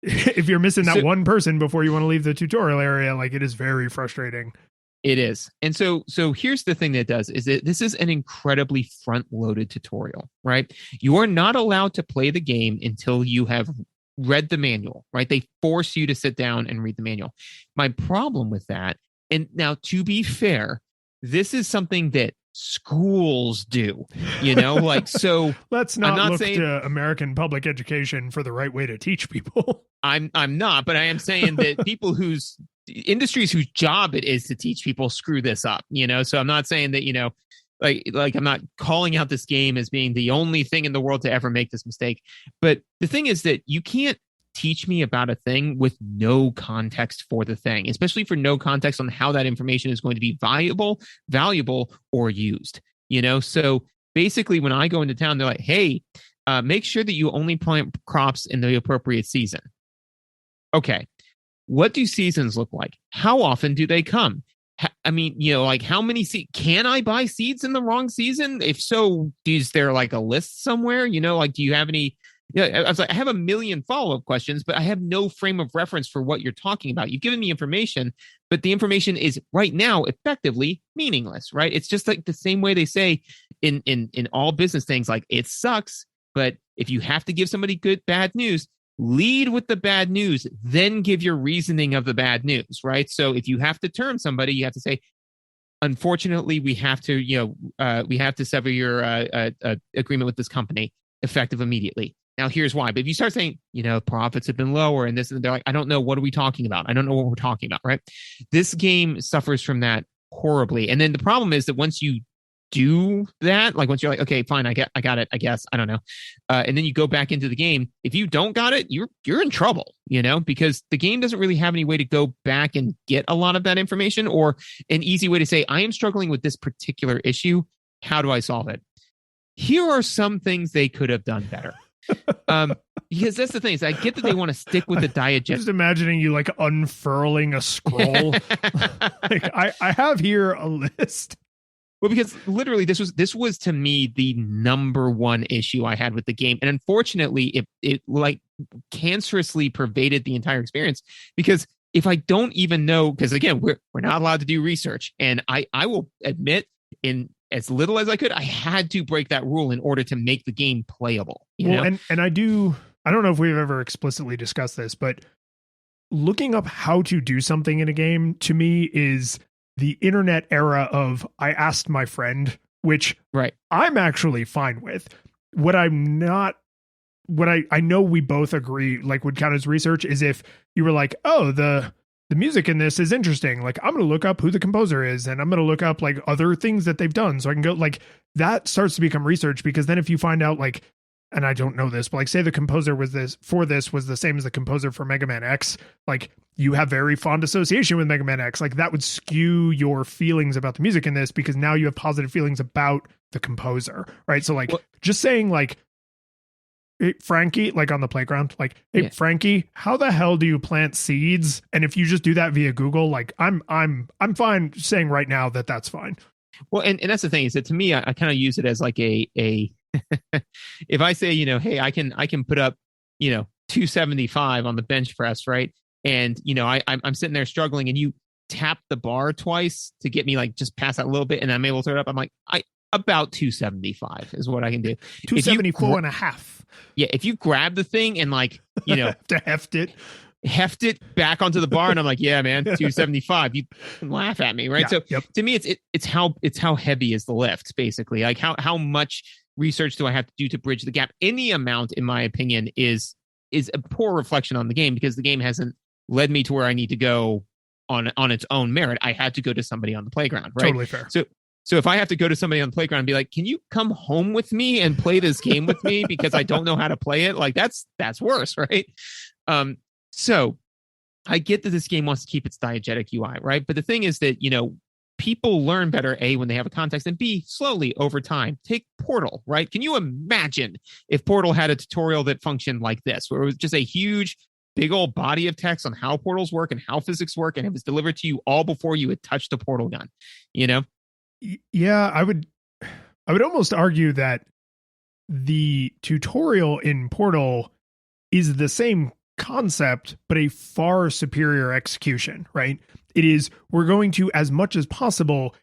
if you're missing that one person before you want to leave the tutorial area, like, it is very frustrating. It is. And so here's the thing that it does is that this is an incredibly front-loaded tutorial, right? You are not allowed to play the game until you have read the manual, right? They force you to sit down and read the manual. My problem with that, and now to be fair, this is something that schools do, like, so let's not look to American public education for the right way to teach people. I'm not, but I am saying that people industries whose job it is to teach people screw this up, so I'm not saying that, like I'm not calling out this game as being the only thing in the world to ever make this mistake. But the thing is that you can't teach me about a thing with no context for the thing, especially for no context on how that information is going to be valuable, or used, So basically, when I go into town, they're like, hey, make sure that you only plant crops in the appropriate season. Okay. What do seasons look like? How often do they come? I mean, like, how many can I buy seeds in the wrong season? If so, is there like a list somewhere? Like, do you have any? I was like, I have a million follow-up questions, but I have no frame of reference for what you're talking about. You've given me information, but the information is right now effectively meaningless, right? It's just like the same way they say in all business things, like, it sucks, but if you have to give somebody bad news, lead with the bad news, then give your reasoning of the bad news, right? So if you have to term somebody, you have to say, unfortunately, we have to sever your agreement with this company effective immediately. Now, here's why. But if you start saying, profits have been lower and this, and they're like, I don't know, what are we talking about? I don't know what we're talking about, right? This game suffers from that horribly. And then the problem is that once you do that, like, once you're like, okay, fine, I got it, I guess, I don't know, and then you go back into the game, if you don't got it, you're in trouble, because the game doesn't really have any way to go back and get a lot of that information, or an easy way to say, I am struggling with this particular issue, how do I solve it? Here are some things they could have done better. Because that's the thing, is I get that they want to stick with the diegetic. Just imagining you like unfurling a scroll. Like, I have here a list. Well, because literally this was to me the number one issue I had with the game. And unfortunately, it like cancerously pervaded the entire experience, because if I don't even know, because again, we're not allowed to do research, and I will admit, in as little as I could, I had to break that rule in order to make the game playable. You know? And I don't know if we've ever explicitly discussed this, but looking up how to do something in a game to me is the internet era of I asked my friend, which right. I'm actually fine with. What I'm not, what I know we both agree like would count as research is if you were like, oh, the music in this is interesting. Like, I'm going to look up who the composer is, and I'm going to look up like other things that they've done. So I can go like that starts to become research, because then if you find out like, and I don't know this, but like say the composer was the same as the composer for Mega Man X, like you have very fond association with Mega Man X, like that would skew your feelings about the music in this, because now you have positive feelings about the composer, right? So like just saying like, hey, Frankie, like on the playground, like, hey, yeah. Frankie, how the hell do you plant seeds? And if you just do that via Google, like I'm fine saying right now that that's fine. Well, and that's the thing is that to me, I kind of use it as like a if I say, you know, hey, I can put up, you know, 275 on the bench press, right? And, you know, I'm sitting there struggling, and you tap the bar twice to get me like just past that a little bit, and I'm able to throw it up. I'm like, about 275 is what I can do. 274 and a half. Yeah, if you grab the thing and like, you know, to heft it back onto the bar, and I'm like, yeah, man, 275. You can laugh at me, right? Yeah, so to me, it's how heavy is the lift, basically. Like how much research do I have to do to bridge the gap? Any amount, in my opinion, is a poor reflection on the game, because the game hasn't led me to where I need to go on its own merit. I had to go to somebody on the playground, right? Totally fair. So if I have to go to somebody on the playground and be like, can you come home with me and play this game with me because I don't know how to play it? Like that's worse, right? So I get that this game wants to keep its diegetic UI, right? But the thing is that, you know, people learn better, A, when they have a context, and B, slowly over time. Take Portal, right? Can you imagine if Portal had a tutorial that functioned like this, where it was just a huge, big old body of text on how portals work and how physics work, and it was delivered to you all before you had touched a portal gun, you know? Yeah, I would almost argue that the tutorial in Portal is the same concept, but a far superior execution, right? It is, we're going to, as much as possible,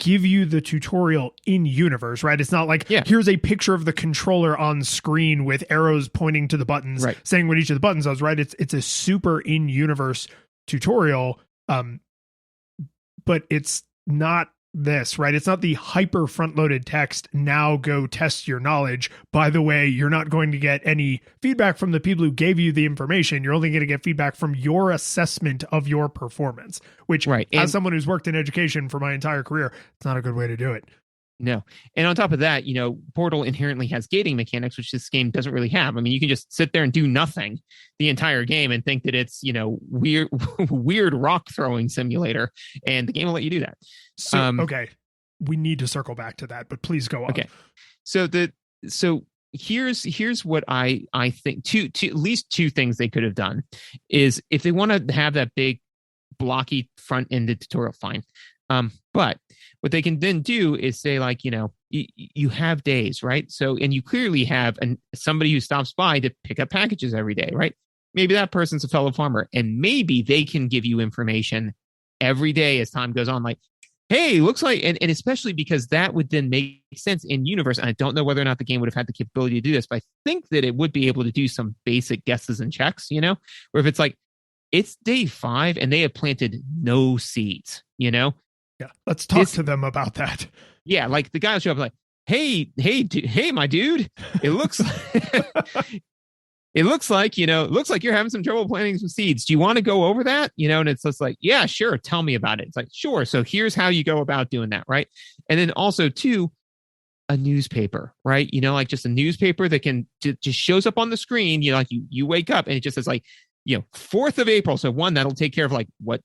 give you the tutorial in universe, right? It's not like, here's a picture of the controller on screen with arrows pointing to the buttons, right, saying what each of the buttons does, right? It's a super in universe tutorial, but it's not this, right? It's not the hyper front loaded text. Now go test your knowledge. By the way, you're not going to get any feedback from the people who gave you the information. You're only going to get feedback from your assessment of your performance, which as someone who's worked in education for my entire career, it's not a good way to do it. No. And on top of that, you know, Portal inherently has gating mechanics, which this game doesn't really have. I mean, you can just sit there and do nothing the entire game and think that it's, you know, weird rock throwing simulator, and the game will let you do that. So, okay. We need to circle back to that, but please go on. Okay. So here's what I think two at least two things they could have done is, if they want to have that big blocky front ended tutorial, fine. But what they can then do is say, like, you know, you have days, right? So, and you clearly have somebody who stops by to pick up packages every day, right? Maybe that person's a fellow farmer, and maybe they can give you information every day as time goes on. Like, hey, looks like, and especially because that would then make sense in universe. And I don't know whether or not the game would have had the capability to do this, but I think that it would be able to do some basic guesses and checks, you know, where if it's like, it's day 5 and they have planted no seeds, you know? Yeah, let's talk to them about that. Yeah, like the guy will show up like, hey, my dude, it looks like, you know, you're having some trouble planting some seeds. Do you want to go over that? You know, and it's just like, yeah, sure. Tell me about it. It's like, sure. So here's how you go about doing that, right? And then also too, a newspaper, right? You know, like just a newspaper that can just shows up on the screen. You know, like you wake up and it just says like, you know, 4th of April. So one, that'll take care of like what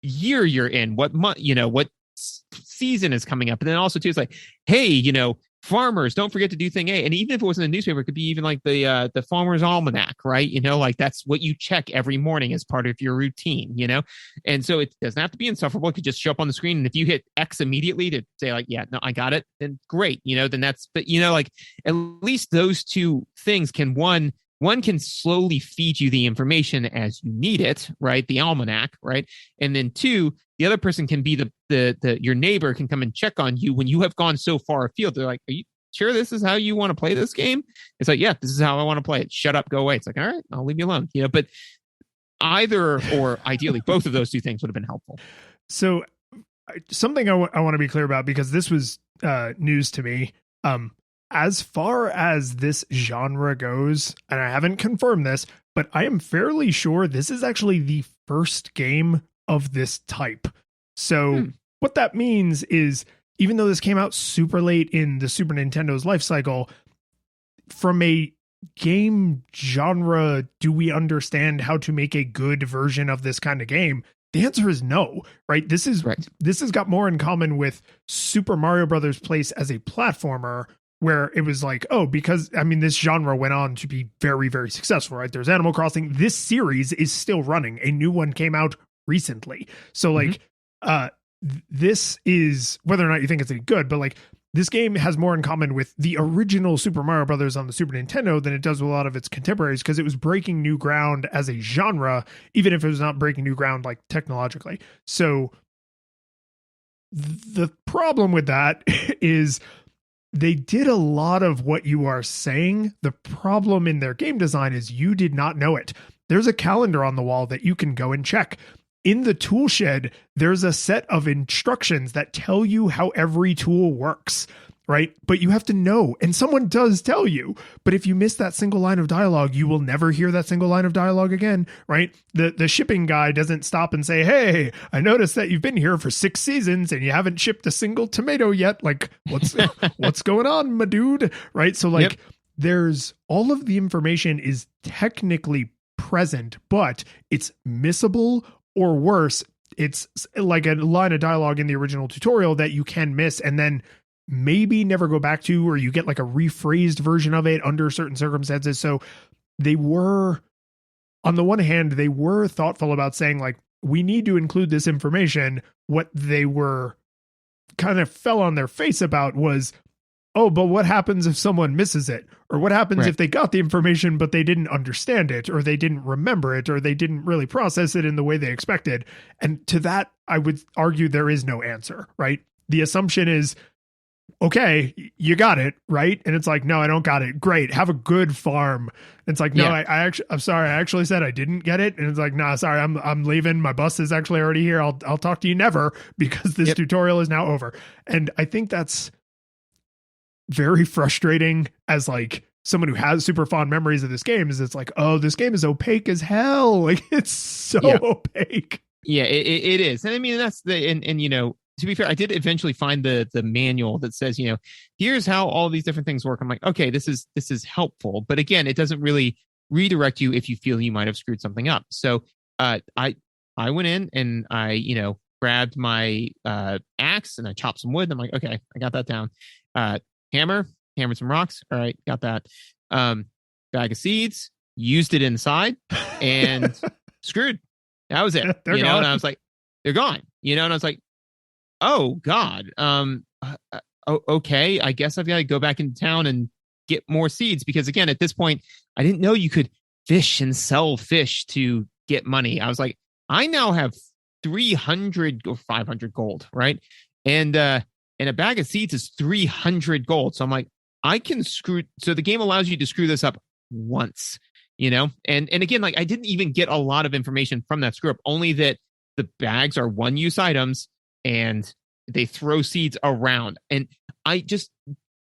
year you're in, what month, you know, what season is coming up. And then also too, it's like, hey, you know, farmers, don't forget to do thing A. And even if it wasn't a newspaper, it could be even like the Farmer's Almanac, right? You know, like that's what you check every morning as part of your routine, you know? And so it doesn't have to be insufferable. It could just show up on the screen. And if you hit X immediately to say like, yeah, no, I got it, then great. You know, then that's, but you know, like at least those two things can, one, one can slowly feed you the information as you need it, right? The almanac, right? And then two, the other person can be the your neighbor can come and check on you when you have gone so far afield. They're like, are you sure this is how you want to play this game? It's like, yeah, this is how I want to play it. Shut up, go away. It's like, all right, I'll leave you alone. But either or ideally both of those two things would have been helpful. So something I want to be clear about, because this was news to me. As far as this genre goes, and I haven't confirmed this, but I am fairly sure this is actually the first game of this type. So what that means is, even though this came out super late in the Super Nintendo's life cycle, from a game genre, do we understand how to make a good version of this kind of game? The answer is no, right? This has got more in common with Super Mario Brothers Place as a platformer, where it was like, oh, because this genre went on to be very, very successful, right? There's Animal Crossing. This series is still running. A new one came out recently. So this is, whether or not you think it's any good, but like, this game has more in common with the original Super Mario Brothers on the Super Nintendo than it does with a lot of its contemporaries, because it was breaking new ground as a genre, even if it was not breaking new ground like technologically. So the problem with that is they did a lot of what you are saying. The problem in their game design is you did not know it. There's a calendar on the wall that you can go and check. In the tool shed, there's a set of instructions that tell you how every tool works, right? But you have to know, and someone does tell you. But if you miss that single line of dialogue, you will never hear that single line of dialogue again, right? The shipping guy doesn't stop and say, hey, I noticed that you've been here for 6 seasons and you haven't shipped a single tomato yet. Like, what's going on, my dude? Right? So like, there's all of the information is technically present, but it's missable. Or worse, it's like a line of dialogue in the original tutorial that you can miss and then maybe never go back to, or you get like a rephrased version of it under certain circumstances. So they were, on the one hand, they were thoughtful about saying like, we need to include this information. What they were kind of fell on their face about was, oh, but what happens if someone misses it? Or what happens if they got the information, but they didn't understand it, or they didn't remember it, or they didn't really process it in the way they expected? And to that, I would argue there is no answer, right? The assumption is, okay, you got it, right? And it's like, no, I don't got it. Great. Have a good farm. And it's like, no, I'm sorry. I actually said I didn't get it. And it's like, nah, sorry, I'm leaving. My bus is actually already here. I'll talk to you never, because this tutorial is now over. And I think that's very frustrating as like someone who has super fond memories of this game. Is it's like, oh, this game is opaque as hell. Like, it's so opaque. Yeah, it is. And I mean, that's and to be fair, I did eventually find the manual that says, here's how all these different things work. I'm like, okay, this is helpful. But again, it doesn't really redirect you if you feel you might have screwed something up. So I went in and I, grabbed my axe and I chopped some wood. And I'm like, okay, I got that down. Hammered some rocks. All right, got that. Bag of seeds, used it inside, and screwed. That was it. They're gone. And I was like, they're gone. And I was like, oh God. Okay, I guess I've got to go back into town and get more seeds, because again, at this point, I didn't know you could fish and sell fish to get money. I was like, I now have 300 or 500 gold, right? And a bag of seeds is 300 gold. So I'm like, I can screw. So the game allows you to screw this up once, and again, like I didn't even get a lot of information from that screw up, only that the bags are one use items and they throw seeds around. And I just,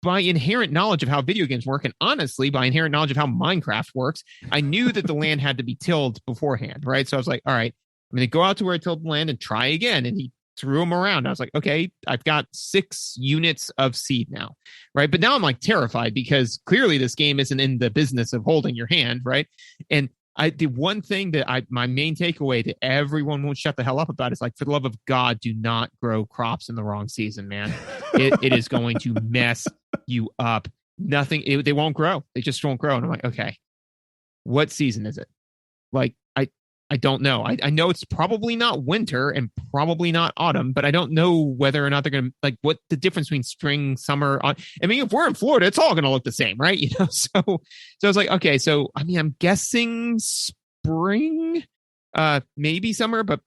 by inherent knowledge of how video games work, and honestly, by inherent knowledge of how Minecraft works, I knew that the land had to be tilled beforehand. Right. So I was like, all right, I'm going to go out to where I tilled the land and try again. And he threw them around. I was like, okay, I've got 6 units of seed now, right? But now I'm like terrified, because clearly this game isn't in the business of holding your hand, right? And the one thing that my main takeaway that everyone won't shut the hell up about is like, for the love of God, do not grow crops in the wrong season, man. It is going to mess you up. They won't grow. They just won't grow. And I'm like, okay, what season is it? Like, I don't know. I know it's probably not winter and probably not autumn, but I don't know whether or not they're going to like what the difference between spring, summer. I mean, if we're in Florida, it's all going to look the same, right? So I was like, okay, so I mean, I'm guessing spring, maybe summer, but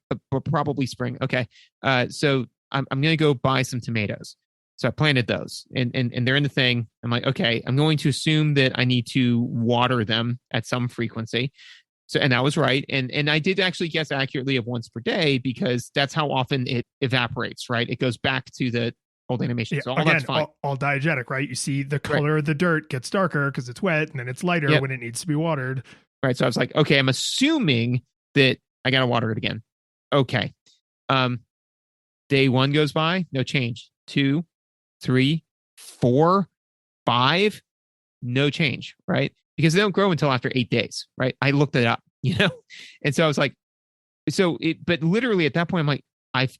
probably spring. Okay, so I'm going to go buy some tomatoes. So I planted those, and they're in the thing. I'm like, okay, I'm going to assume that I need to water them at some frequency. So, and that was right. And I did actually guess accurately of once per day because that's how often it evaporates, right? It goes back to the old animation. So all that's fine. All diegetic, right? You see the color of the dirt gets darker because it's wet, and then it's lighter when it needs to be watered. Right. So I was like, okay, I'm assuming that I got to water it again. Okay. Day 1 goes by, no change. 2, 3, 4, 5, no change, right? Because they don't grow until after 8 days, right? I looked it up, and so I was like, but literally at that point, I'm like,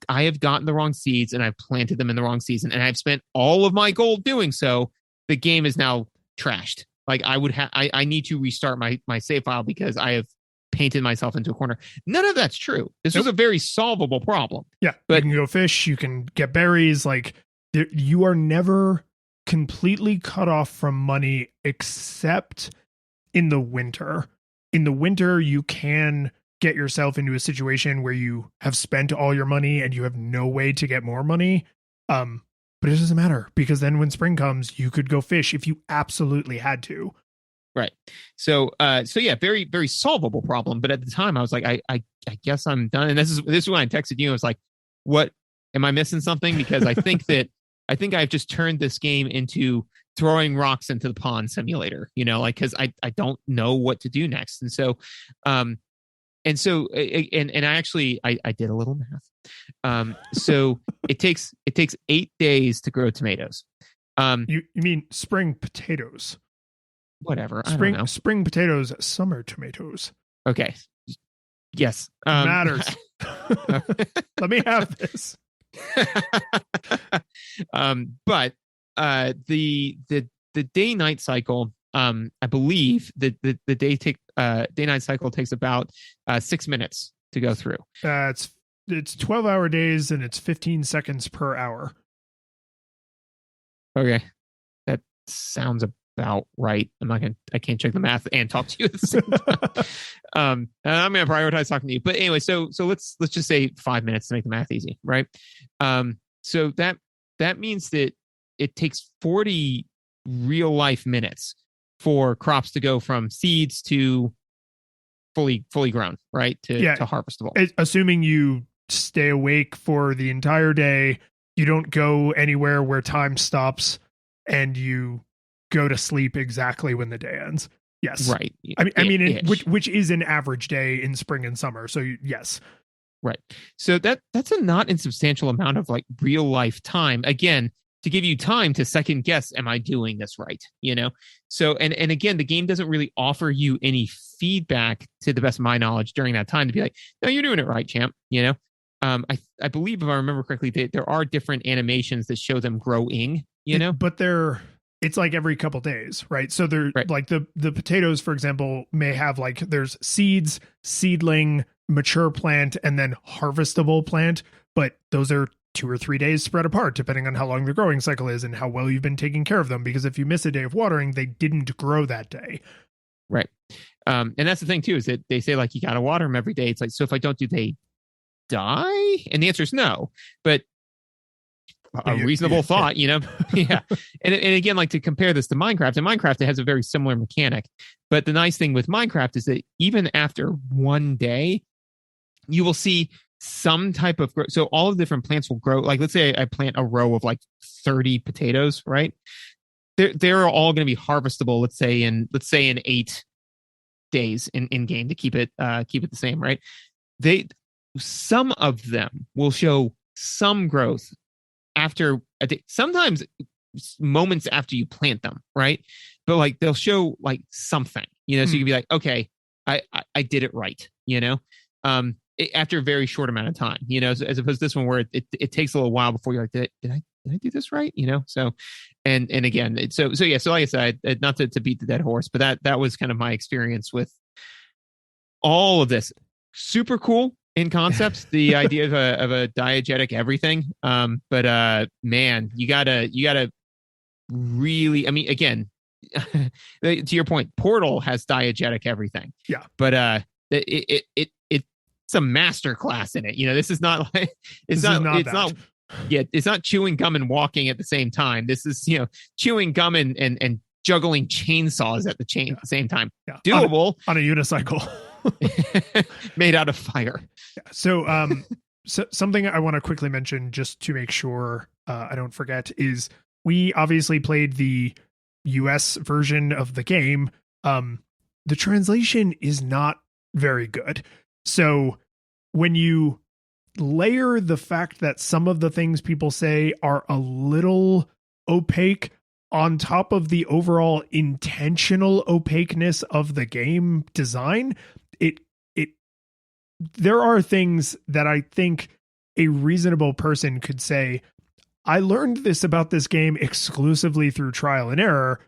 I have gotten the wrong seeds and I've planted them in the wrong season, and I've spent all of my gold doing so. The game is now trashed. Like I need to restart my save file because I have painted myself into a corner. None of that's true. This was a very solvable problem. Yeah, but you can go fish, you can get berries. Like you are never completely cut off from money except in the winter. In the winter, you can get yourself into a situation where you have spent all your money and you have no way to get more money. But it doesn't matter because then when spring comes, you could go fish if you absolutely had to. Right. So yeah, very, very solvable problem. But at the time I was like, I guess I'm done. And this is when I texted you. I was like, what, am I missing something? Because I think I've just turned this game into throwing rocks into the pond simulator, cause I don't know what to do next. And so, and I actually, I did a little math. So it takes 8 days to grow tomatoes. You mean spring potatoes? Whatever. Spring potatoes, summer tomatoes. Okay. Yes. Matters. Let me have this. But the day night cycle, I believe the day night cycle takes about 6 minutes to go through. It's 12-hour days and it's 15 seconds per hour. Okay, that sounds about right. I can't check the math and talk to you at the same time. I'm gonna prioritize talking to you. But anyway, so let's just say 5 minutes to make the math easy, right? So that means that it takes 40 real life minutes for crops to go from seeds to fully grown, right? To harvestable. Assuming you stay awake for the entire day, you don't go anywhere where time stops, and you go to sleep exactly when the day ends. Yes. Right. Which is an average day in spring and summer. So yes. Right. So that's a not insubstantial amount of like real life time. Again, to give you time to second guess, am I doing this right? So, and again, the game doesn't really offer you any feedback to the best of my knowledge during that time to be like, no, you're doing it right, champ. I believe if I remember correctly, there are different animations that show them growing, but it's like every couple days, right? So they're like the potatoes, for example, may have like there's seeds, seedling, mature plant, and then harvestable plant. But those are 2 or 3 days spread apart, depending on how long the growing cycle is and how well you've been taking care of them. Because if you miss a day of watering, they didn't grow that day. Right. And that's the thing too, is that they say like, you got to water them every day. It's like, so if I don't, do they die? And the answer is no, but a reasonable thought, yeah. And again, like to compare this to Minecraft, in Minecraft, it has a very similar mechanic, but the nice thing with Minecraft is that even after 1 day, you will see some type of growth. So all of the different plants will grow. Like, let's say I plant a row of like 30 potatoes, right? They're all going to be harvestable. Let's say in 8 days in game to keep it the same, right? Some of them will show some growth after a day, sometimes moments after you plant them, right? But like they'll show like something, so you can be like, okay, I did it right, after a very short amount of time, as opposed to this one where it takes a little while before you're like, did I do this right? So, and again, so yeah. So like I said, not to beat the dead horse, but that was kind of my experience with all of this. super cool in concept, the idea of a diegetic everything. But man, you gotta really, I mean, again, to your point, Portal has diegetic everything. Yeah. But it's a master class in it. You know, this is not like it's not chewing gum and walking at the same time. This is, you know, chewing gum and juggling chainsaws at the same time. Yeah. Doable on a unicycle. made out of fire. Yeah. So so something I want to quickly mention just to make sure I don't forget is we obviously played the US version of the game. The translation is not very good. So when you layer the fact that some of the things people say are a little opaque on top of the overall intentional opaqueness of the game design, there are things that I think a reasonable person could say, I learned this about this game exclusively through trial and error,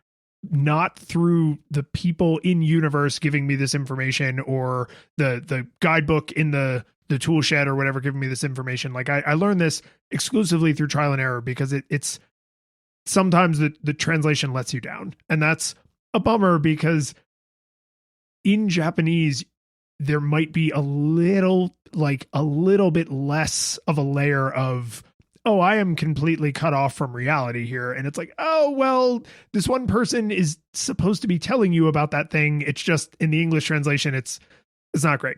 not through the people in universe giving me this information or the guidebook in the tool shed or whatever giving me this information. Like I learned this exclusively through trial and error because it's sometimes the translation lets you down. And that's a bummer because in Japanese, there might be a little bit less of a layer of, oh, I am completely cut off from reality here. And it's like, oh, well, this one person is supposed to be telling you about that thing. It's just in the English translation, it's not great.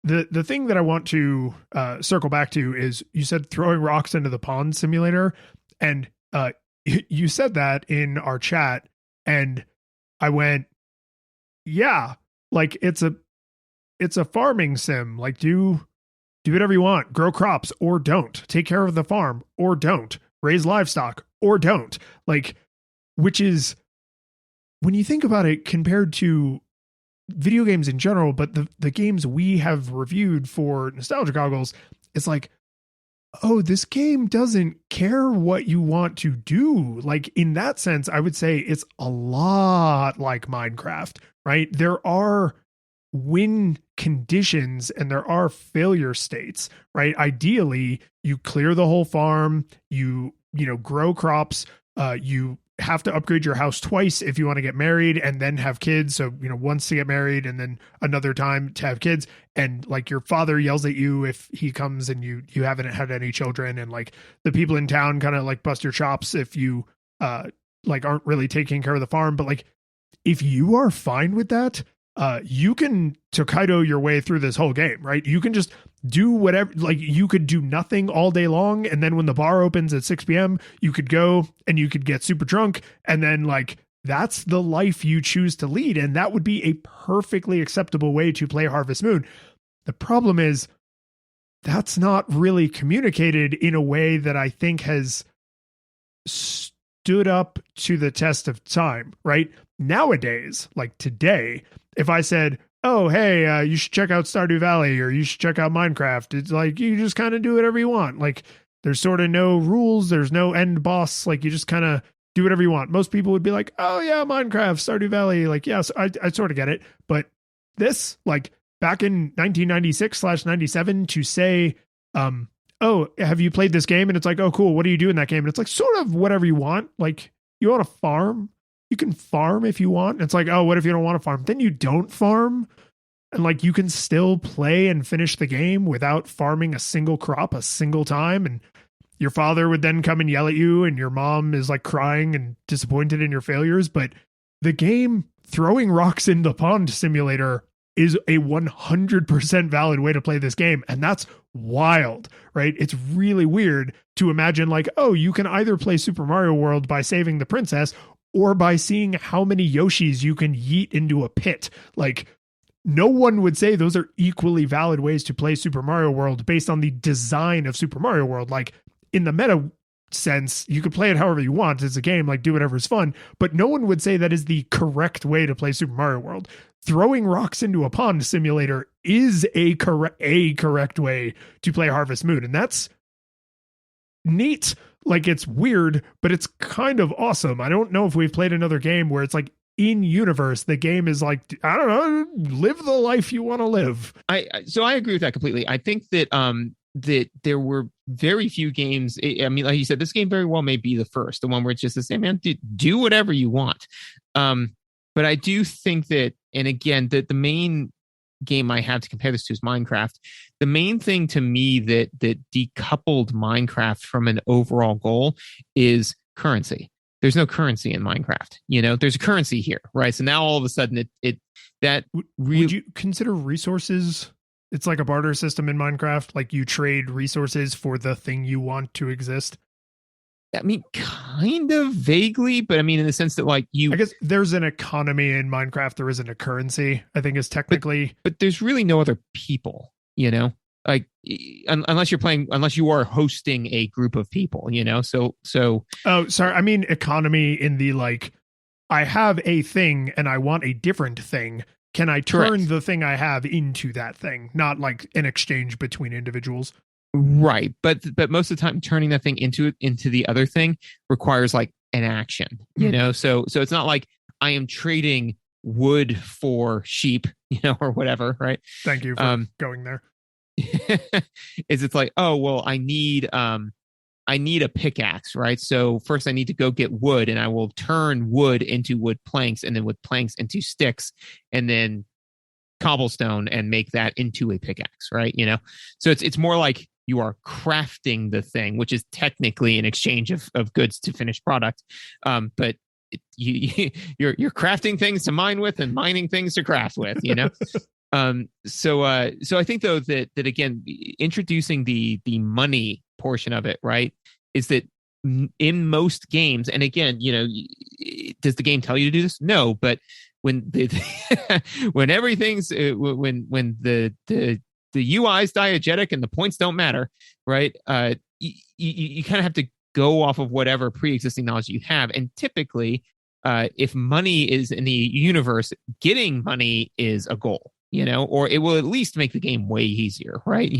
The thing that I want to circle back to is you said throwing rocks into the pond simulator. And you said that in our chat. And I went, yeah, like it's a farming sim. Like do whatever you want, grow crops or don't, take care of the farm or don't, raise livestock or don't. Like, which is, when you think about it, compared to video games in general, but the games we have reviewed for Nostalgia Goggles, it's like, oh, this game doesn't care what you want to do. Like in that sense, I would say it's a lot like Minecraft, right? There are win conditions and there are failure states, right? Ideally, you clear the whole farm, you grow crops, you have to upgrade your house twice if you want to get married and then have kids. So, once to get married and then another time to have kids. And like your father yells at you if he comes and you haven't had any children, and like the people in town kind of like bust your chops if you aren't really taking care of the farm. But like, if you are fine with that, you can Tokaido your way through this whole game, right? You can just do whatever, like you could do nothing all day long. And then when the bar opens at 6 p.m., you could go and you could get super drunk. And then like, that's the life you choose to lead. And that would be a perfectly acceptable way to play Harvest Moon. The problem is that's not really communicated in a way that I think has stood up to the test of time, right? Nowadays, like today, if I said, oh, hey, you should check out Stardew Valley or you should check out Minecraft, it's like, you just kind of do whatever you want. Like there's sort of no rules. There's no end boss. Like you just kind of do whatever you want. Most people would be like, oh yeah, Minecraft, Stardew Valley. Like, yes, I sort of get it. But this, like back in 1996/97 to say, oh, have you played this game? And it's like, oh, cool. What do you do in that game? And it's like sort of whatever you want. Like you want to farm? You can farm if you want. It's like, oh, what if you don't want to farm? Then you don't farm. And like, you can still play and finish the game without farming a single crop a single time. And your father would then come and yell at you and your mom is like crying and disappointed in your failures. But the game throwing rocks in the pond simulator is a 100% valid way to play this game. And that's wild, right? It's really weird to imagine like, oh, you can either play Super Mario World by saving the princess or by seeing how many Yoshis you can yeet into a pit. Like no one would say those are equally valid ways to play Super Mario World based on the design of Super Mario World. Like in the meta sense, you could play it however you want. It's a game, like do whatever's fun, but no one would say that is the correct way to play Super Mario World. Throwing rocks into a pond simulator is a correct way to play Harvest Moon. And that's neat. Like it's weird, but it's kind of awesome. I don't know if we've played another game where it's like in universe, the game is like, I don't know, live the life you want to live. So I agree with that completely. I think that that there were very few games. I mean, like you said, this game very well may be the first, the one where it's just the same, man, do whatever you want. But I do think that, and again, that the main game I have to compare this to is Minecraft. The main thing to me that decoupled Minecraft from an overall goal is currency. There's no currency in Minecraft. There's a currency here, right? So now all of a sudden would you consider resources? It's like a barter system in Minecraft. Like you trade resources for the thing you want to exist. I mean, kind of vaguely, but I mean, in the sense that I guess there's an economy in Minecraft. There isn't a currency, I think is technically, but there's really no other people, like unless you are hosting a group of people, so. Oh, sorry. I mean, economy in the, like, I have a thing and I want a different thing. Can I turn Correct. the thing I have into that thing? Not like an exchange between individuals. Right. But most of the time turning that thing into the other thing requires like an action, so it's not like I am trading wood for sheep, or whatever. Right. Thank you for going there. It's like, oh, well, I need a pickaxe, right? So first I need to go get wood and I will turn wood into wood planks and then wood planks into sticks and then cobblestone and make that into a pickaxe, right? So it's more like you are crafting the thing, which is technically an exchange of goods to finished product. But you're crafting things to mine with and mining things to craft with, So I think though that again, introducing the money portion of it, right, is that in most games, and again, does the game tell you to do this? No, but when when everything's when the UI is diegetic and the points don't matter, right? You kind of have to go off of whatever pre-existing knowledge you have, and typically, if money is in the universe, getting money is a goal. Or it will at least make the game way easier, right?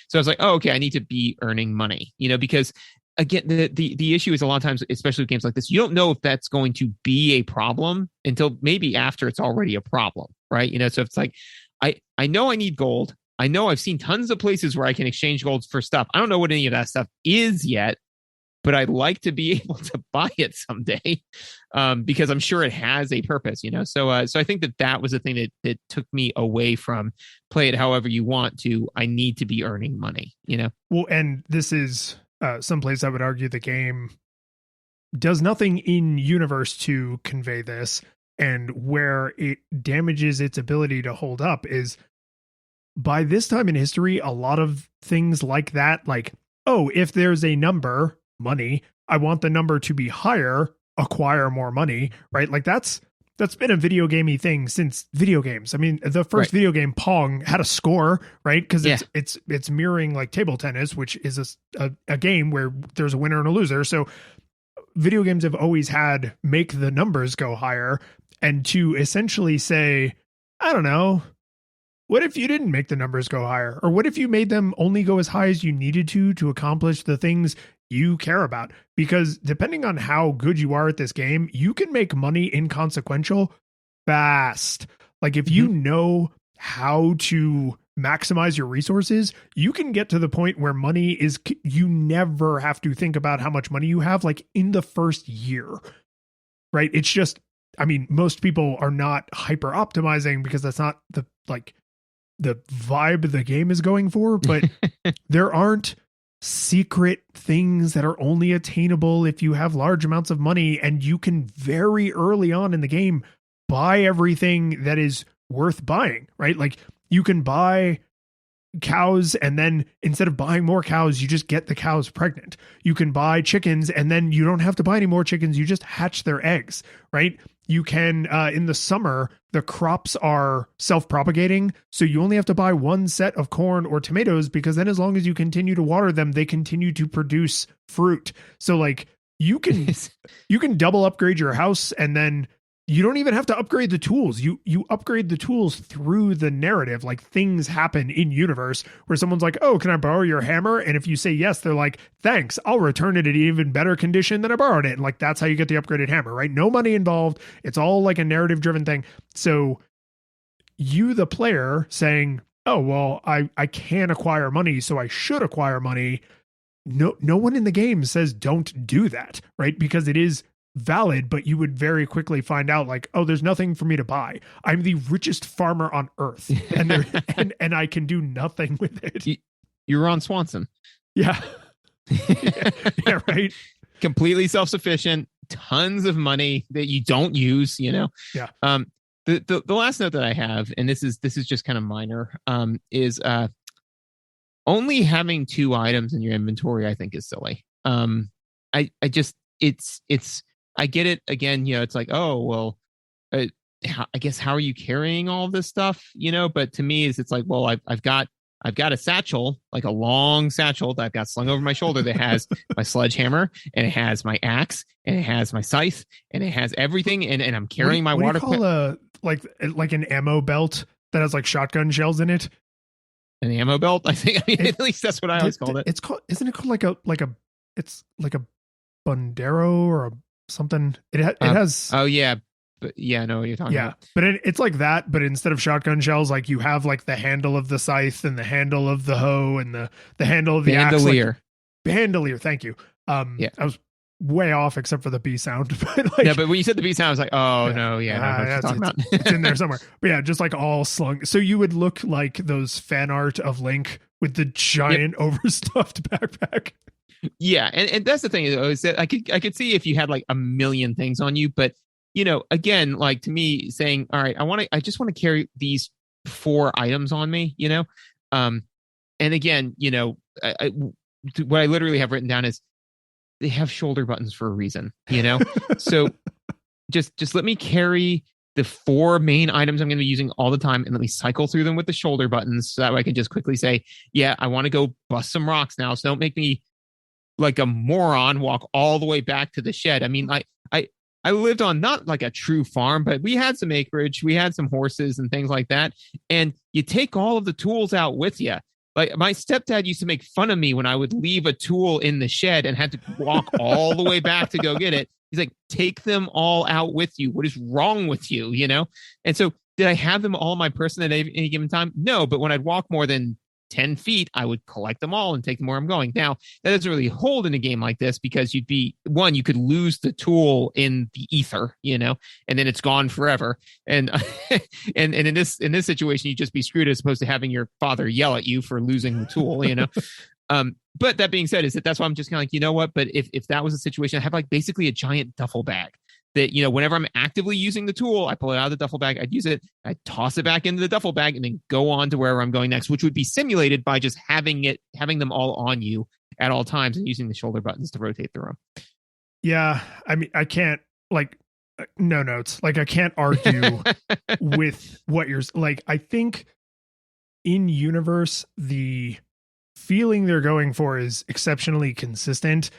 So I was like, oh, okay, I need to be earning money, because again, the issue is a lot of times, especially with games like this, you don't know if that's going to be a problem until maybe after it's already a problem, right? So it's like, I know I need gold. I know I've seen tons of places where I can exchange gold for stuff. I don't know what any of that stuff is yet, but I'd like to be able to buy it someday, because I'm sure it has a purpose, So I think that was the thing that took me away from play it however you want to, I need to be earning money, Well, and this is someplace I would argue the game does nothing in universe to convey this, and where it damages its ability to hold up is by this time in history, a lot of things like that, like, oh, if there's a number, money, I want the number to be higher, acquire more money, right? Like that's been a video gamey thing since video games. I mean, the first video game, Pong, had a score, right? Because it's mirroring like table tennis, which is a game where there's a winner and a loser. So video games have always had make the numbers go higher, and to essentially say, I don't know, what if you didn't make the numbers go higher? Or what if you made them only go as high as you needed to accomplish the things you care about? Because depending on how good you are at this game, you can make money inconsequential fast. Like if you know how to maximize your resources, you can get to the point where money is, you never have to think about how much money you have, like in the first year, right? It's just, I mean, most people are not hyper optimizing because that's not the vibe the game is going for, but there aren't secret things that are only attainable if you have large amounts of money, and you can very early on in the game buy everything that is worth buying, right? Like you can buy cows, and then instead of buying more cows, you just get the cows pregnant. You can buy chickens, and then you don't have to buy any more chickens. You just hatch their eggs, right? You can, in the summer, the crops are self-propagating, so you only have to buy one set of corn or tomatoes, because then as long as you continue to water them, they continue to produce fruit. So like you can double upgrade your house, and then you don't even have to upgrade the tools. You upgrade the tools through the narrative. Like things happen in universe where someone's like, "Oh, can I borrow your hammer?" And if you say yes, they're like, "Thanks, I'll return it in even better condition than I borrowed it." And like that's how you get the upgraded hammer, right? No money involved. It's all like a narrative driven thing. So you, the player, saying, "Oh, well, I can acquire money, so I should acquire money." No one in the game says don't do that, right? Because it is valid, but you would very quickly find out like, oh, there's nothing for me to buy. I'm the richest farmer on earth, and and I can do nothing with it. You're Ron Swanson. Yeah. Yeah, right. Completely self-sufficient, tons of money that you don't use, you know? Yeah. The last note that I have, and this is just kind of minor, is only having 2 items in your inventory, I think, is silly. I just I get it. Again, you know, it's like, oh well, I guess how are you carrying all this stuff, you know? But to me, it's like, well, I've got a satchel, like a long satchel that I've got slung over my shoulder that has my sledgehammer, and it has my axe, and it has my scythe, and it has everything, and I'm carrying my water. What do you call like an ammo belt that has like shotgun shells in it? An ammo belt, I think. I mean, at least that's what I always called it. It's called, isn't it called it's like a Bondero or something? It has. Oh yeah, but yeah, I know what you're talking about. But it's like that. But instead of shotgun shells, like you have like the handle of the scythe and the handle of the hoe and the handle of the bandolier. Axe, bandolier. Thank you. Yeah, I was way off except for the B sound. But like, yeah, but when you said the B sound, I was like, oh no, yeah, no, what you're talking about. It's in there somewhere. But yeah, just like all slung. So you would look like those fan art of Link with the giant overstuffed backpack. Yeah, and that's the thing is that I could see if you had like a million things on you, but you know, again, like to me, saying, all right, I just want to carry these 4 items on me, you know, and again, you know, what I literally have written down is they have shoulder buttons for a reason, you know, so just let me carry the 4 main items I'm going to be using all the time, and let me cycle through them with the shoulder buttons, so that way I can just quickly say, yeah, I want to go bust some rocks now, so don't make me like a moron walk all the way back to the shed. I mean, I lived on not like a true farm, but we had some acreage, we had some horses and things like that, and you take all of the tools out with you. Like my stepdad used to make fun of me when I would leave a tool in the shed and had to walk all the way back to go get it. He's like, take them all out with you. What is wrong with you? You know? And so did I have them all in my person at any given time? No, but when I'd walk more than 10 feet, I would collect them all and take them where I'm going. Now, that doesn't really hold in a game like this, because you could lose the tool in the ether, you know, and then it's gone forever. And and in this situation, you'd just be screwed, as opposed to having your father yell at you for losing the tool, you know. But that being said, that's why I'm just kind of like, you know what? But if that was a situation, I have like basically a giant duffel bag that, you know, whenever I'm actively using the tool, I pull it out of the duffel bag, I'd use it, I toss it back into the duffel bag, and then go on to wherever I'm going next, which would be simulated by just having them all on you at all times and using the shoulder buttons to rotate through them. Yeah. I mean, I can't like no notes. Like I can't argue with what you're like. I think in universe, the feeling they're going for is exceptionally consistent.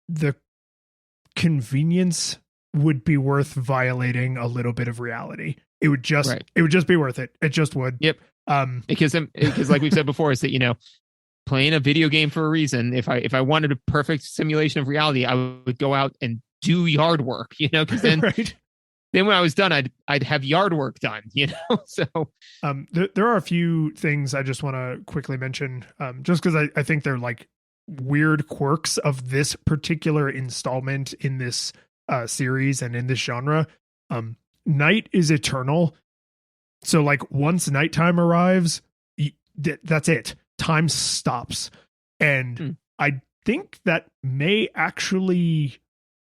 The convenience would be worth violating a little bit of reality. It would just be worth it. It just would. Yep. Because like we've said before, is that, you know, playing a video game for a reason. If I wanted a perfect simulation of reality, I would go out and do yard work, you know, because then then when I was done, I'd have yard work done, you know. So there are a few things I just want to quickly mention, just because I think they're like weird quirks of this particular installment in this series and in this genre. Night is eternal, so like once nighttime arrives, that's it. Time stops, and I think that may actually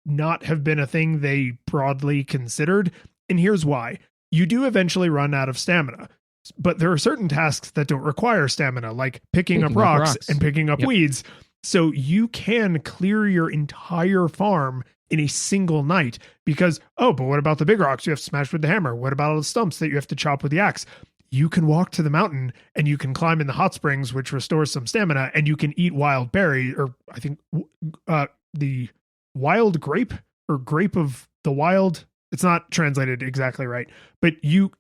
not have been a thing they broadly considered. And here's why. You do eventually run out of stamina, but there are certain tasks that don't require stamina, like picking up rocks and picking up weeds. So you can clear your entire farm in a single night because, but what about the big rocks you have to smash with the hammer? What about all the stumps that you have to chop with the axe? You can walk to the mountain and you can climb in the hot springs, which restores some stamina, and you can eat wild berry, or I think the wild grape, or grape of the wild. It's not translated exactly right, but you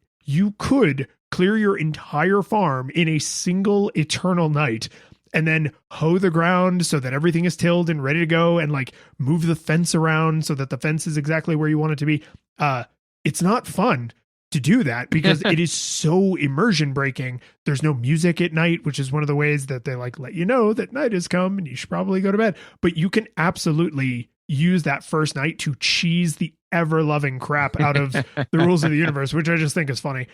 could clear your entire farm in a single eternal night and then hoe the ground so that everything is tilled and ready to go, and like move the fence around so that the fence is exactly where you want it to be. It's not fun to do that because it is so immersion breaking. There's no music at night, which is one of the ways that they like let you know that night has come and you should probably go to bed. But you can absolutely use that first night to cheese the ever loving crap out of the rules of the universe, which I just think is funny.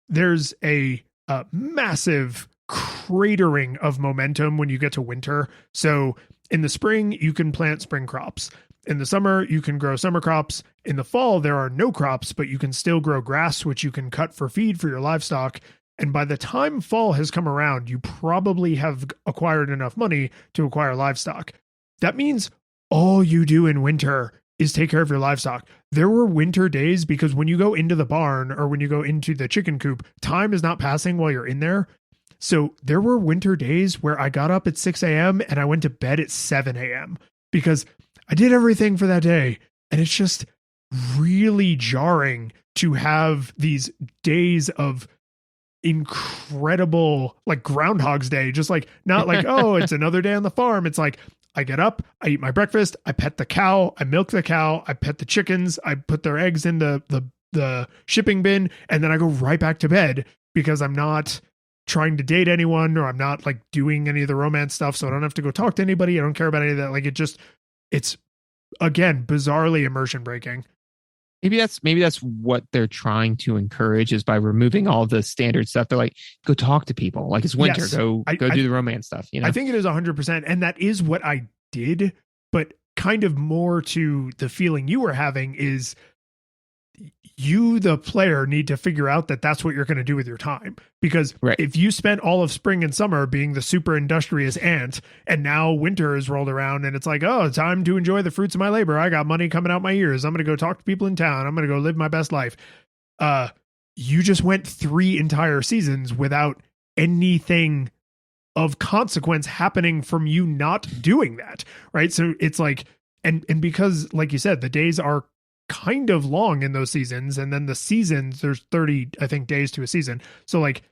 There's a massive cratering of momentum when you get to winter. So in the spring, you can plant spring crops. In the summer, you can grow summer crops. In the fall, there are no crops, but you can still grow grass, which you can cut for feed for your livestock. And by the time fall has come around, you probably have acquired enough money to acquire livestock. That means all you do in winter is take care of your livestock. There were winter days because when you go into the barn or when you go into the chicken coop, time is not passing while you're in there. So there were winter days where I got up at 6 a.m. and I went to bed at 7 a.m. because I did everything for that day. And it's just really jarring to have these days of incredible, like Groundhog's Day, just like not like, oh, it's another day on the farm. It's like I get up, I eat my breakfast, I pet the cow, I milk the cow, I pet the chickens, I put their eggs in the shipping bin, and then I go right back to bed because I'm not trying to date anyone or I'm not like doing any of the romance stuff. So I don't have to go talk to anybody. I don't care about any of that. Like it's again, bizarrely immersion breaking. Maybe that's what they're trying to encourage is by removing all the standard stuff. They're like, go talk to people. Like it's winter. Yes. Go do the romance stuff. You know, I think it is 100%. And that is what I did, but kind of more to the feeling you were having is you, the player, need to figure out that that's what you're going to do with your time. Because if you spent all of spring and summer being the super industrious ant, and now winter is rolled around and it's like, oh, time to enjoy the fruits of my labor. I got money coming out my ears. I'm going to go talk to people in town. I'm going to go live my best life. You just went 3 entire seasons without anything of consequence happening from you not doing that. Right. So it's like, and because like you said, the days are kind of long in those seasons, and then the seasons, there's 30 I think days to a season, so like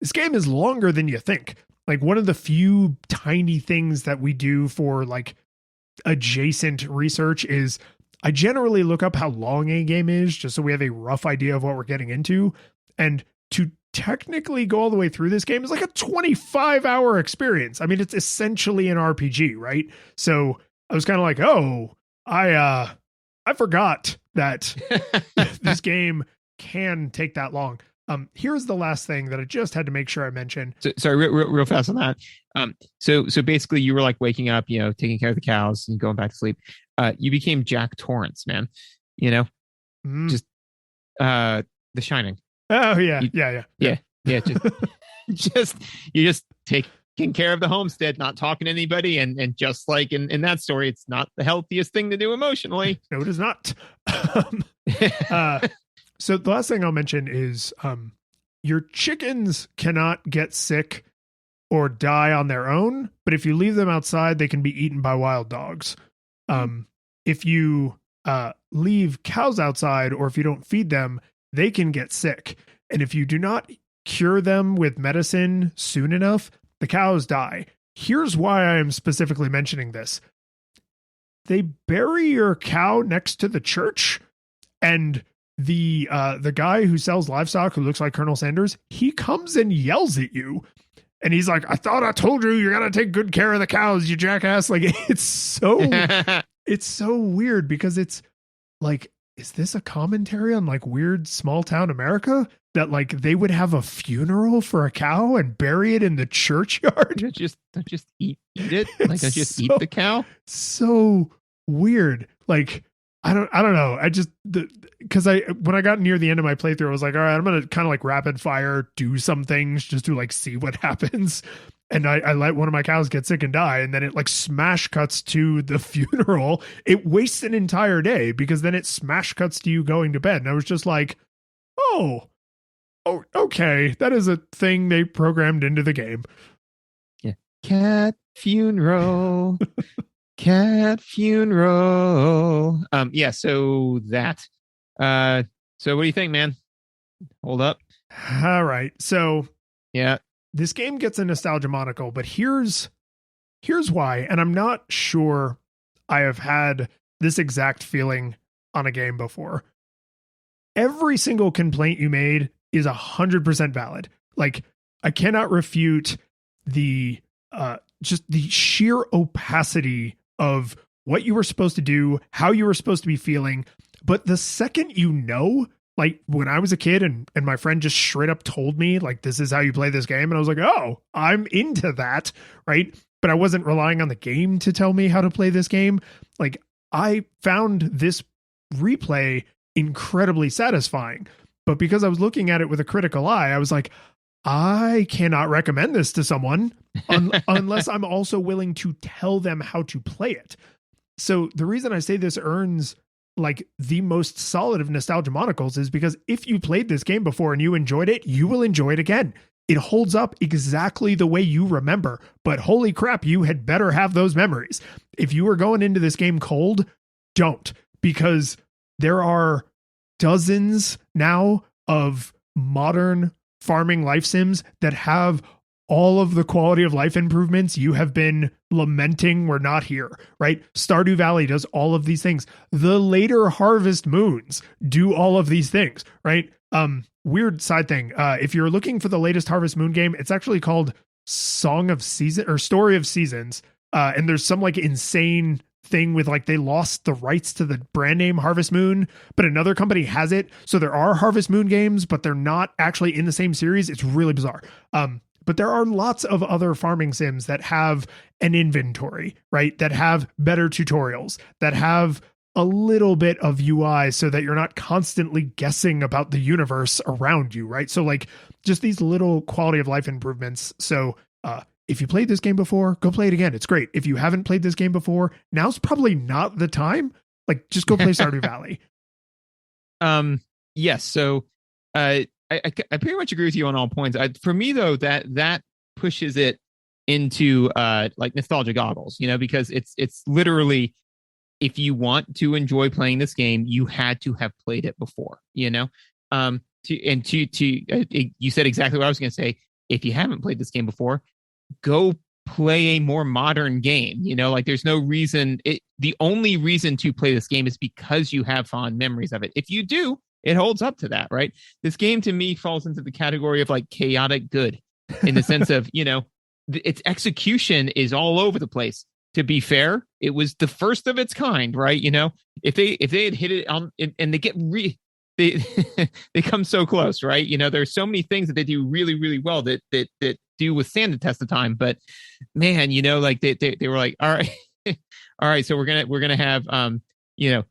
this game is longer than you think. Like one of the few tiny things that we do for like adjacent research is I generally look up how long a game is just so we have a rough idea of what we're getting into, and to technically go all the way through this game is like a 25-hour experience. I mean, it's essentially an RPG, right? So I was kind of like, oh, I forgot that this game can take that long. Here's the last thing that I just had to make sure I mention. So, sorry, real fast on that. So basically, you were like waking up, you know, taking care of the cows and going back to sleep. You became Jack Torrance, man. You know, just The Shining. Oh yeah, yeah. Just you just taking care of the homestead, not talking to anybody, and just like in that story, it's not the healthiest thing to do emotionally. No, it is not. So the last thing I'll mention is your chickens cannot get sick or die on their own, but if you leave them outside, they can be eaten by wild dogs. If you leave cows outside or if you don't feed them, they can get sick. And if you do not cure them with medicine soon enough, the cows die. Here's why I am specifically mentioning this. They bury your cow next to the church, and the guy who sells livestock, who looks like Colonel Sanders, he comes and yells at you. And he's like, I thought I told you, you got to take good care of the cows, you jackass. Like, it's so weird because it's like, is this a commentary on like weird small town America that like they would have a funeral for a cow and bury it in the churchyard? Don't just eat it. Like, don't just eat the cow. So weird. Like, I don't know. I just, because when I got near the end of my playthrough, I was like, all right, I'm going to kind of like rapid fire, do some things just to like see what happens. And I let one of my cows get sick and die. And then it like smash cuts to the funeral. It wastes an entire day because then it smash cuts to you going to bed. And I was just like, oh, okay. That is a thing they programmed into the game. Yeah. Cat funeral. Cat funeral. Yeah, so that. So what do you think, man? Hold up. All right. So Yeah. this game gets a nostalgia monocle, but here's why, and I'm not sure I have had this exact feeling on a game before. Every single complaint you made is 100% valid. Like, I cannot refute the just the sheer opacity of what you were supposed to do, how you were supposed to be feeling. But the second you know, like when I was a kid and my friend just straight up told me, like, this is how you play this game. And I was like, oh, I'm into that. Right. But I wasn't relying on the game to tell me how to play this game. Like, I found this replay incredibly satisfying. But because I was looking at it with a critical eye, I was like, I cannot recommend this to someone unless I'm also willing to tell them how to play it. So the reason I say this earns like the most solid of nostalgia monocles is because if you played this game before and you enjoyed it, you will enjoy it again. It holds up exactly the way you remember, but holy crap, you had better have those memories. If you were going into this game cold, don't, because there are dozens now of modern farming life sims that have all of the quality of life improvements you have been lamenting were not here, right? Stardew Valley does all of these things. The later Harvest Moons do all of these things, right? Weird side thing. If you're looking for the latest Harvest Moon game, it's actually called Song of Season or Story of Seasons. And there's some like insane thing with like they lost the rights to the brand name Harvest Moon, but another company has it. So there are Harvest Moon games, but they're not actually in the same series. It's really bizarre. But there are lots of other farming sims that have an inventory, right? That have better tutorials, that have a little bit of UI so that you're not constantly guessing about the universe around you, right? So like just these little quality of life improvements. So if you played this game before, go play it again. It's great. If you haven't played this game before, now's probably not the time. Like just go play Stardew Valley. Yes. So I pretty much agree with you on all points. For me though, that pushes it into like nostalgia goggles, you know, because it's literally, if you want to enjoy playing this game, you had to have played it before, you know. You said exactly what I was going to say. If you haven't played this game before, go play a more modern game. You know, like there's no reason. The only reason to play this game is because you have fond memories of it. If you do, it holds up to that, right? This game to me falls into the category of like chaotic good, in the sense of, you know, its execution is all over the place. To be fair, it was the first of its kind, right? You know, if they had hit it on and they get they come so close, right? You know, there's so many things that they do really, really well that do withstand the test of time. But man, you know, like they were like, all right, so we're gonna have you know,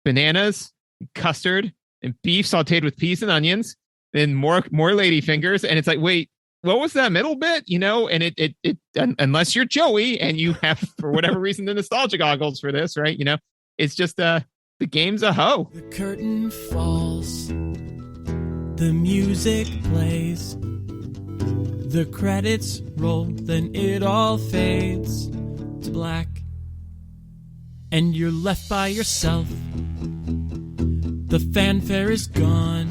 bananas, custard, and beef sauteed with peas and onions, then more ladyfingers, and it's like, wait, what was that middle bit? You know, and it unless you're Joey and you have for whatever reason the nostalgia goggles for this, right? You know, it's just the game's a hoe. The curtain falls, the music plays, the credits roll, then it all fades to black, and you're left by yourself. The fanfare is gone,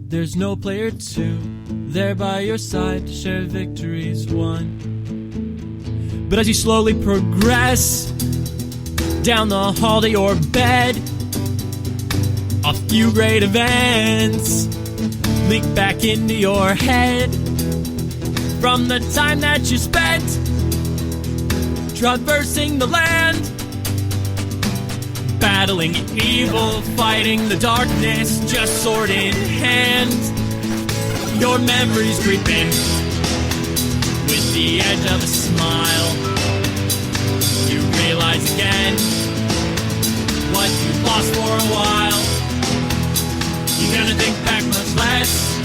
there's no player two there by your side to share victories won. But as you slowly progress down the hall to your bed, a few great events leak back into your head from the time that you spent traversing the land, battling evil, fighting the darkness, just sword in hand. Your memories creep in with the edge of a smile. You realize again what you lost for a while. You're gonna think back much less